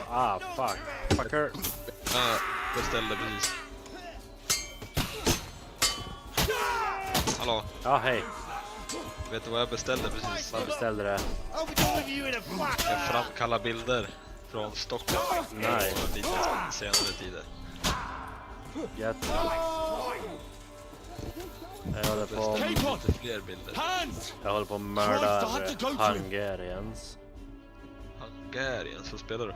Ja, fuck. Fucker. Ja, beställde precis. Hallå? Ja, hej. Vet du vad jag beställde precis? Vad beställde du? Jag framkallar bilder från Stockholm. Nej. Lite senare tider. Gött. Jag håller på lite fler bilder. Jag håller på att mörda Hungarians. Hungarians, vad spelar du?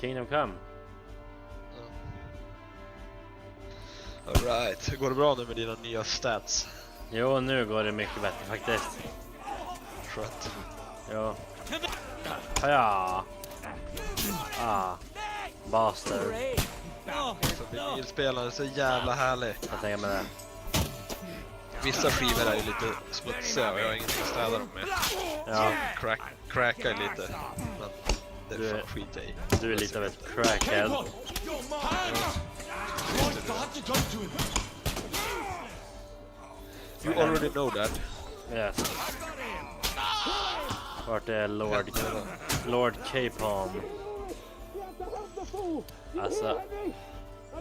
Kingdom Come. Alright, hur går det bra nu med dina nya stats? Jo, nu går det mycket bättre faktiskt. Skönt. Jo. Ja. Bastard. Så vinylspelaren är så jävla härlig. Jag tänker med det. Vissa skivor är ju lite smutsiga och jag har ingenting att städa dem med. Ja. Crackar lite. Men det är fan skit i. Du är lite av ett crackhead. You already know that. Yes. Vart är Lord Capon? Alltså.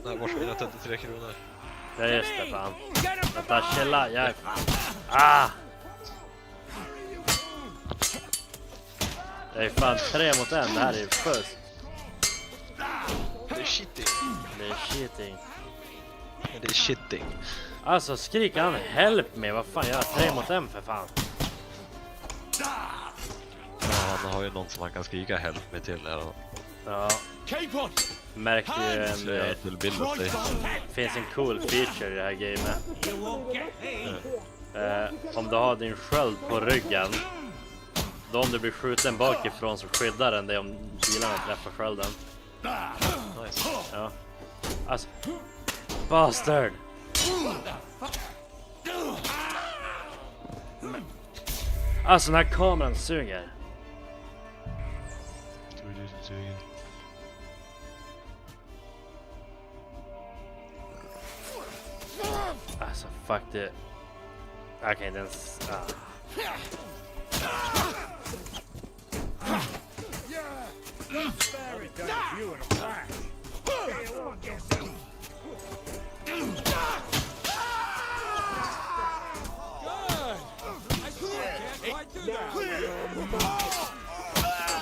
Nej, vars mina 33 kronor. Ja, just det, fan. Vänta, chilla, jag... Det är fan 3 mot 1, det här är fusk. Det är cheating. Det är cheating. Det är shitting. Alltså, skriker han help me, vad fan, jag har 3 mot 1 för fan. Ja, han har ju någon som han kan skrika help me till här. Ja. Märkte ju finns en cool feature i det här gamet. Om du har din sköld på ryggen, då om du blir skjuten bakifrån så skyddar den dig om bilarna träffar skölden. Nice. Ja. Alltså, bastard! Alltså, den här kameran suger. Alltså, fuck det. Jag kan inte ens...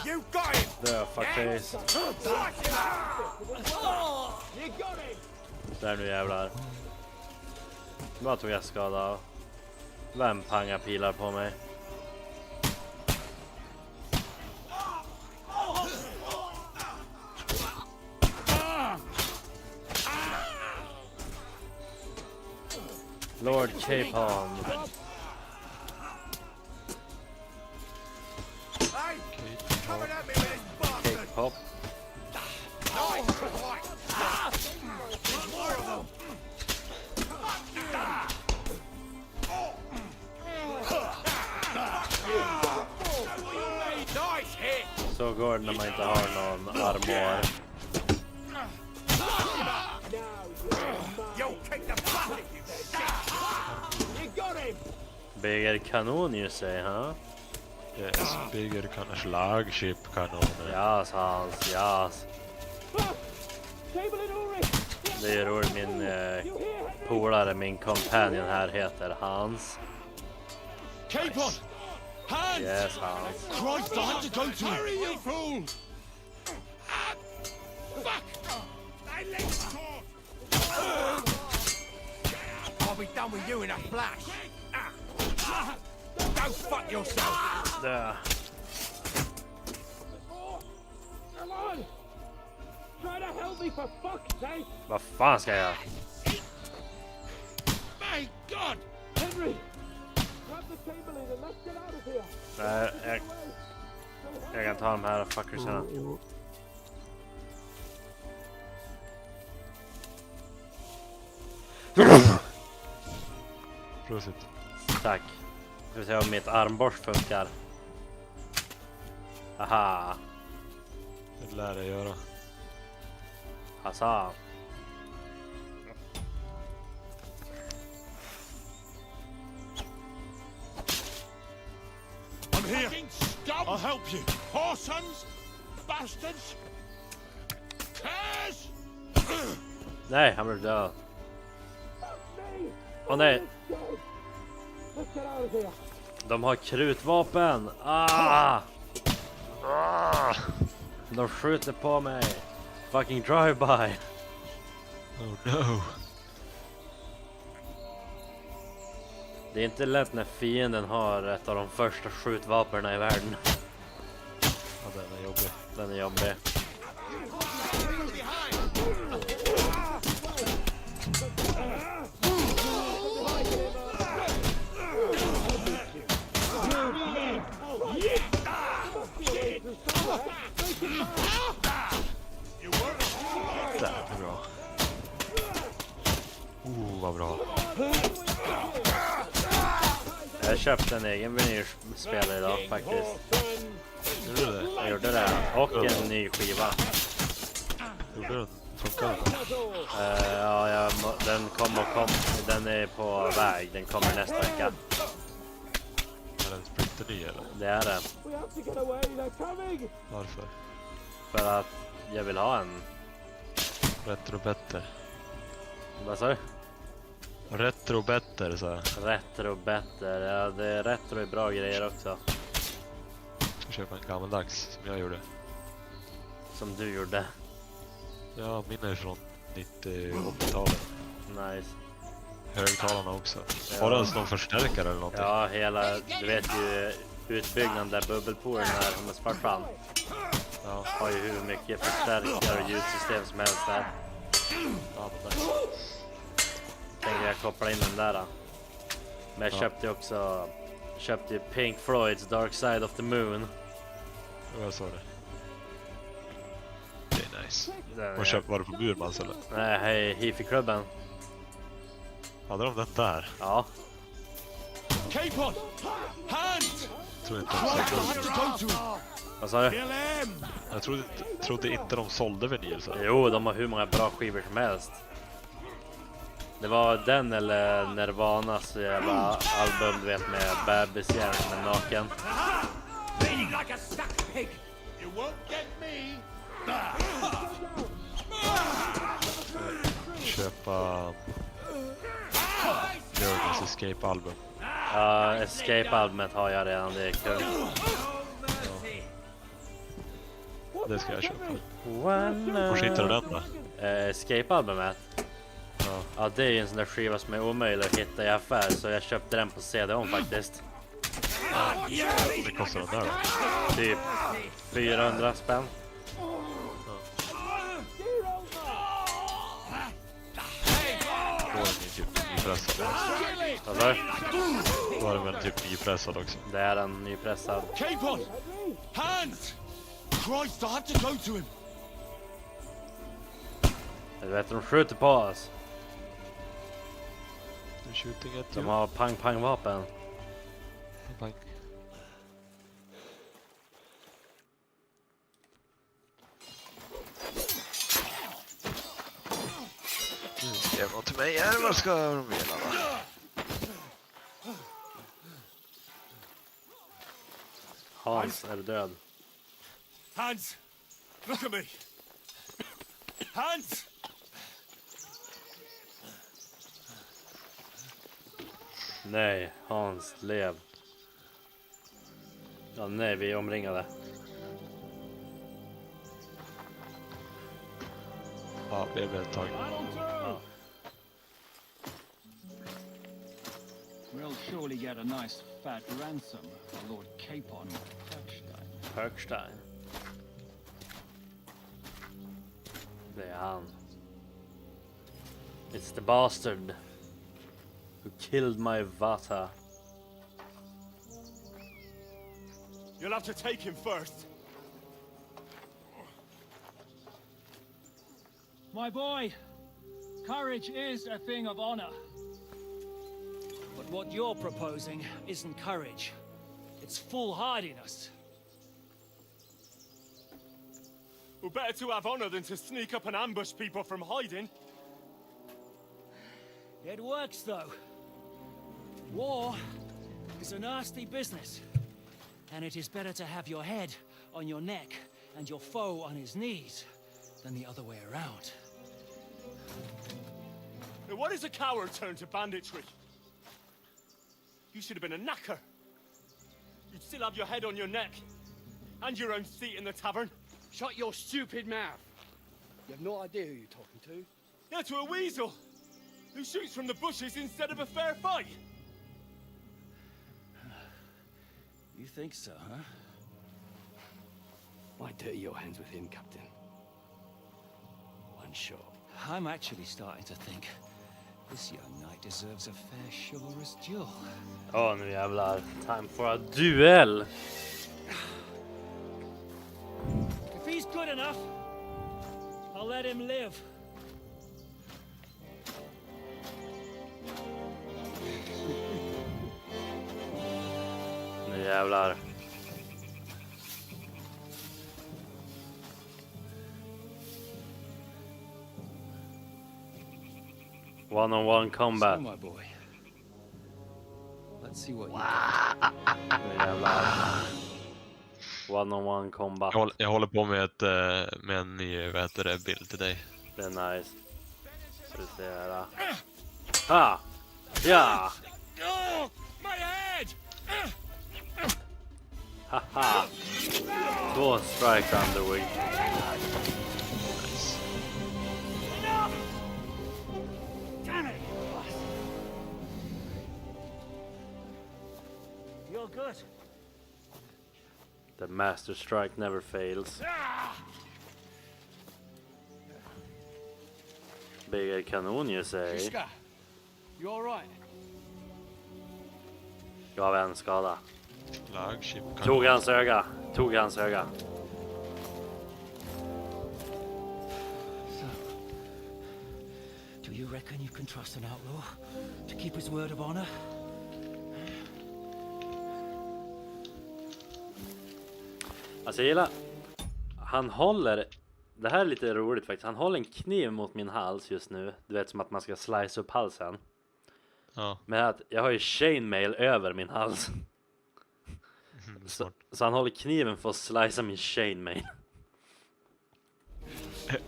You got him! Där, fuckface. Där nu jävlar. Vad tog jag skada av? Vem pangar pilar på mig? Lord Capon. Hey! Coming at me with this bastard! Cake pop. More of them! Nice hit! Så går det när man inte har någon armor. Yo, kick the bucket, you shit! You got him! Bigger kanon you say, huh? Yes, bigger flagship kanoner. Yes, Hans, yes. Det är roligt, min polare, min companion här heter Hans. Capon! Hans! Yes, Hans. Christ, I had to go to him! Hurry, you fool! Fuck! I'll be done with you in a flash. Go fuck yourself. Där. Come on! Try to help me for fuck's sake! Vad fan ska jag göra? My God! Henry! Come Nej, jag kan ta de här fuckersarna. Prosit. Tack. Ska vi se om mitt armborst funkar. Aha. Det lär jag göra. Alltså. I'm here. I'll help you. Whoresons! Bastards! Curse! Nej, han blev död. Åh nej. De har krutvapen. Ah! De skjuter på mig. Fucking drive-by. Oh no. Det är inte lätt när fienden har ett av de första skjutvapnen i världen. Ja, den är jobbig. Den är jobbig. Det är bra. Vad bra. Jag köpte en egen vinylspelare idag faktiskt. Gjorde du det? Jag gjorde det. Och en ny skiva. Gjorde den? Funkar den? Ja, den kom. Den är på väg. Den kommer nästa vecka. Är den splitterny eller? Det är det. Varför? För att jag vill ha en. Retro better. Vad sa du? Retro better, så här. Retro better. Ja, det är retro är bra grejer också. Jag ska köpa en gammaldags som jag gjorde. Som du gjorde. Ja, min är från 90-80-talet. Nice. Högtalarna också. Ja. Har den någon förstärkare eller någonting? Ja, hela, du vet ju utbyggnaden där bubbelpoolen är som en spartan. Ja, har ju hur mycket förstärkare och ljudsystem som helst där. Ja, nice. Tänkte jag koppla in den där. Men jag köpte ju Pink Floyds Dark Side of the Moon. Ja, jag såg det. Det är nice. Var du på Burmans eller? Nej, hej, Hifi-klubben. Hade de den där? Ja. Keep on! Hand! Tror inte Vad sa du? Jag trodde inte de sålde vinyl så. Jo, de har hur många bra skivor som helst. Det var den eller Nirvanas jävla album, du vet, med bebishjärn som är naken. Köpa Journeys Escape-album. Ja, Escape-albumet har jag redan, det är kul. Ja. Det ska jag köpa. Var hittar du den då? Escape-albumet? Ja, det är ju en sån där skiva som är omöjlig att hitta i affär, så jag köpte den på CD-ON faktiskt. Det kostar den där då? Typ 400 spänn. Då är den typ nypressad. Alltså? Då är den väl typ nypressad också. Det är den nypressad. Keep on! Hands! Christ, I had to go to him! Du vet, de skjuter på oss. De har pang-pang-vapen. Pang. Skrev något till mig här, vad ska de mena va? Hans är död. Hands! Look at me! Hands! Nej, Hans, lev. Ja, nej, vi är omringade. Ja, blev ett tag. Ja. We'll surely get a nice fat ransom for Lord Capon Perkstein. Perkstein. Det är han. It's the bastard who killed my Vata. You'll have to take him first. My boy, courage is a thing of honor. But what you're proposing isn't courage. It's foolhardiness. Well, better to have honor than to sneak up and ambush people from hiding. It works, though. War is a nasty business. And it is better to have your head on your neck and your foe on his knees than the other way around. Now, why does a coward turn to banditry? You should have been a knacker. You'd still have your head on your neck. And your own seat in the tavern. Shut your stupid mouth. You have no idea who you're talking to. Yeah, to a weasel. Who shoots from the bushes instead of a fair fight. You think so, huh? Why dirty your hands with him, Captain? One shot. I'm actually starting to think this young knight deserves a fair chivalrous duel. Åh, nu jävlar. Time for a duel. If he's good enough, I'll let him live. Nu jävlar. One-on-one combat. So, my boy. Let's see what you Nu jävlar. One-on-one combat. Jag håller på med en ny bild till dig. Det är nice. Så vi ser här. Ah! Ja! Oh, my head! Haha! Då strike underwing. Damn it! You're good. The master strike never fails. Bigger kanon, you say? Shiska, you all right? Jag har en skada. Flagship kanon. Tog hans öga. Tog hans öga. Do you reckon you can trust an outlaw to keep his word of honor? Alltså jag gillar. Han håller. Det här är lite roligt faktiskt. Han håller en kniv mot min hals just nu. Du vet, som att man ska slice upp halsen. Ja. Men att jag har ju chainmail över min hals. Så han håller kniven för att slicea min chainmail.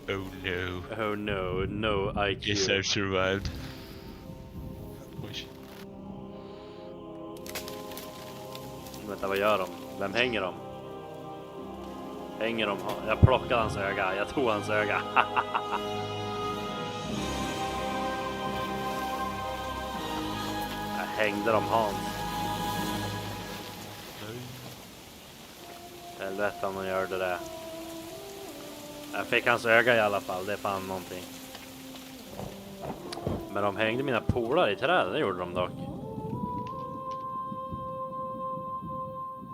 Oh no. Oh no, no IQ. Yes, I've survived. Oj. Vänta, vad gör de? Vem hänger de? Hänger de? Jag plockade hans öga. Jag tog hans öga. Jag hängde dem Hans. Helvete om de gör det. Jag fick hans öga i alla fall. Det är fan någonting. Men de hängde mina polar i trädet. Det gjorde de dock.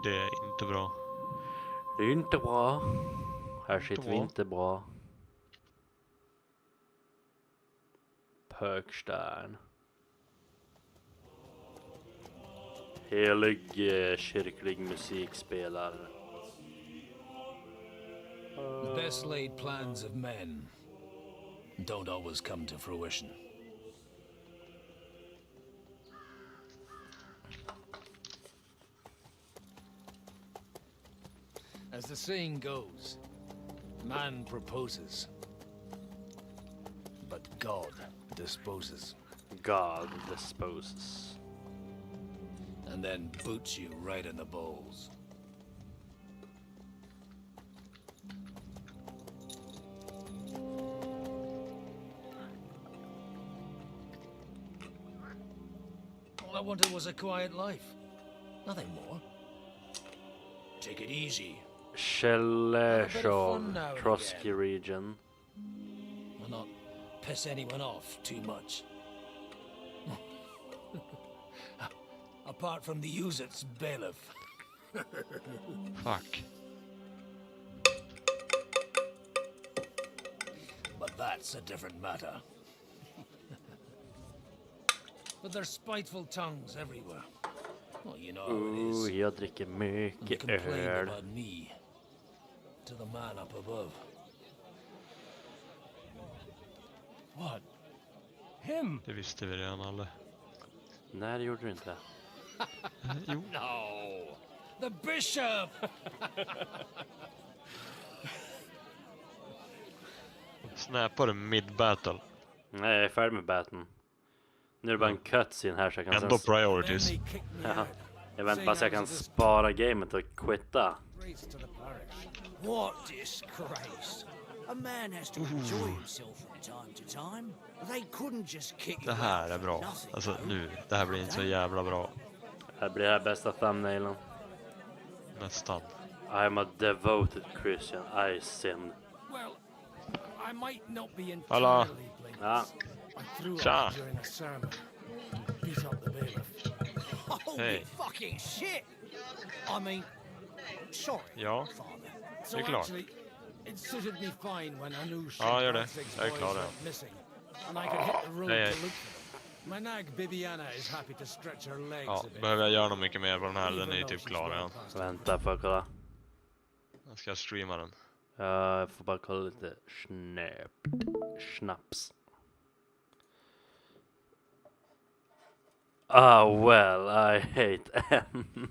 Det är inte bra. Det är inte bra. Här sitter vi inte bra. Pökstern. Helig kyrklig musik spelar. The best laid plans of men don't always come to fruition. As the saying goes, man proposes, but God disposes. God disposes. And then boots you right in the balls. All I wanted was a quiet life. Nothing more. Take it easy. Shelleshov, Trotsky region. Will not piss anyone off too much. Apart from the Uzits bailiff. Fuck. But that's a different matter. But there's spiteful tongues everywhere. Well, you know how it is. Jag dricker And mycket complain öl. about me to the man up above. What? Him? Det visste vi redan alla. Nej, det gjorde du inte. Jo. No! The bishop! Snappar du mid-battle? Nej, jag är färdig med batten. Nu är det bara en cutscene här så jag kan... Ändå priorities. Ja. Jag väntar bara så jag kan spara gamet och quitta. What disgrace! A man has to enjoy himself from time to time. They couldn't just kick Det här är bra. Alltså nu, det här blir inte så jävla bra. Det här blir det här bästa thumbnailen. Nästan. I'm a devoted Christian. I sinned. Well, I might not be Hallå? entirely blameless. Ja. I threw Tja. up during a sermon and beat up the bailiff. Holy Hey. fucking shit! I mean, sorry, Ja, father. So det är klart. actually, it suited me fine when I knew Ja, gör det. Six Jag är boys klar went där. missing, and I could hit the road Nej, to look for them. My nag Bibiana is happy to stretch her legs Ja, a bit. behöver jag göra något mycket mer på den här? Den är ju typ klar än. Vänta, får jag kolla? Jag ska streama den. Jag får bara kolla lite snaps. Well, I hate N.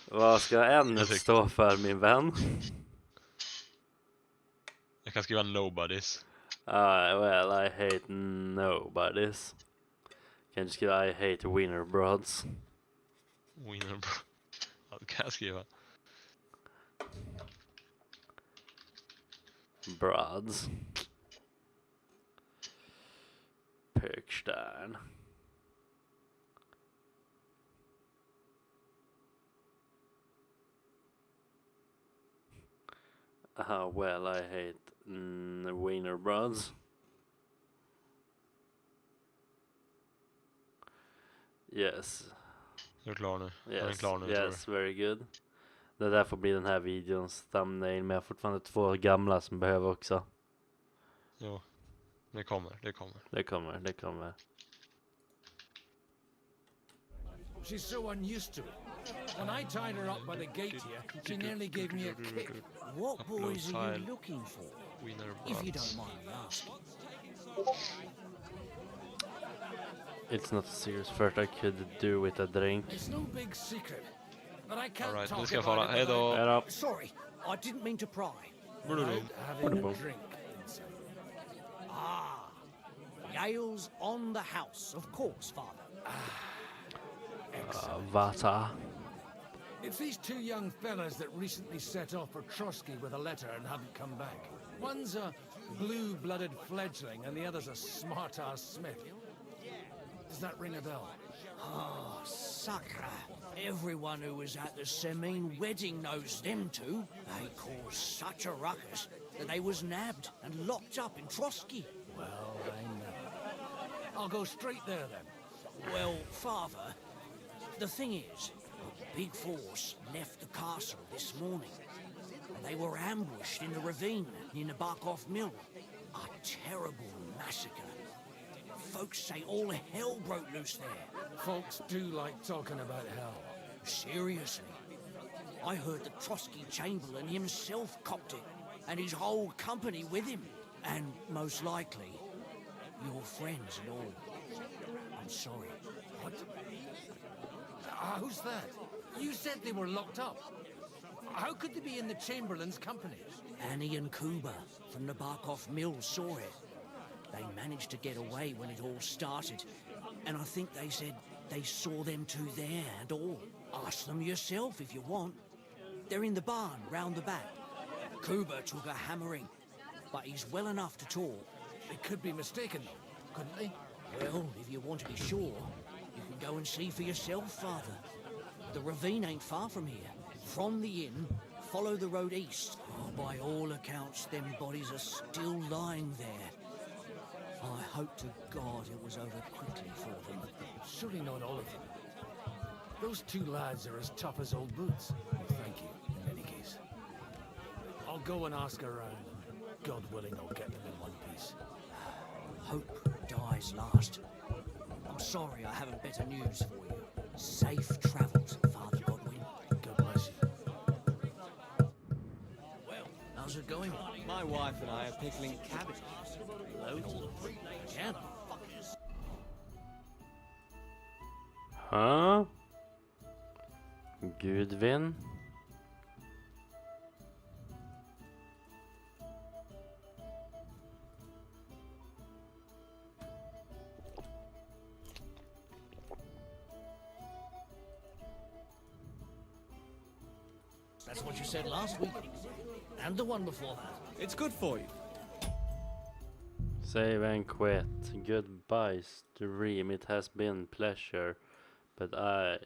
Vad ska N stå för, min vän? Jag kan skriva nobodies. Well, I hate nobodies. Kan du skriva I hate winner broads? Winner bro. Ja, det kan jag skriva. Broads. Perkstein. Well, I hate wiener broads. Yes. Du är klar nu. Yes, Den är klar nu, yes, very good. Det där får bli den här videons thumbnail, men jag har fortfarande 2 gamla som behöver också. Jo, det kommer. Det kommer. She's so unused to it. When I tied her up by the gate here, she nearly gave me a kick. What boys are you tile. looking for? Winner If you broads. don't mind me asking. It's not serious. First I could do with a drink. It's no big secret, but I can't All right, nu talk ska jag about fara. it Hej då. without Sorry, I didn't mean to pry. having a drink inside. Ah, the ale's on the house, of course, father. Vata. It's these 2 young fellas that recently set off for Trotsky with a letter and haven't come back. One's a blue-blooded fledgling and the other's a smart-ass smith. Does that ring a bell? Oh, sucker. Everyone who was at the Semine wedding knows them two. They caused such a ruckus that they was nabbed and locked up in Trotsky. Well, I know. I'll go straight there then. Well, father, the thing is, a big force left the castle this morning. And they were ambushed in the ravine near the Barkov Mill. A terrible massacre. Folks say all hell broke loose there. Folks do like talking about hell. Seriously. I heard the Trotsky Chamberlain himself copped it, and his whole company with him. And most likely, your friends and all. I'm sorry. What? Who's that? You said they were locked up. How could they be in the Chamberlain's company? Annie and Kuba from the Barkov Mill saw it. They managed to get away when it all started, and I think they said they saw them two there and all. Ask them yourself if you want. They're in the barn round the back. Kuba took a hammering, but he's well enough to talk. They could be mistaken, though, couldn't they? Well, if you want to be sure, you can go and see for yourself, Father. The ravine ain't far from here. From the inn, follow the road east. Oh, by all accounts, them bodies are still lying there. I hope to God it was over quickly for them. Surely not all of them. Those two lads are as tough as old boots. Thank you, in any case. I'll go and ask around. God willing, I'll get them in one piece. Hope dies last. I'm sorry I haven't better news for you. Safe travels, Father Godwin. God bless you. Well, how's it going? My wife and I are pickling cabbages. Loads of them. Again? Huh? Gudvin? That's what you said last week. And the one before that. It's good for you. Save and quit. Goodbye, stream. It has been pleasure, but I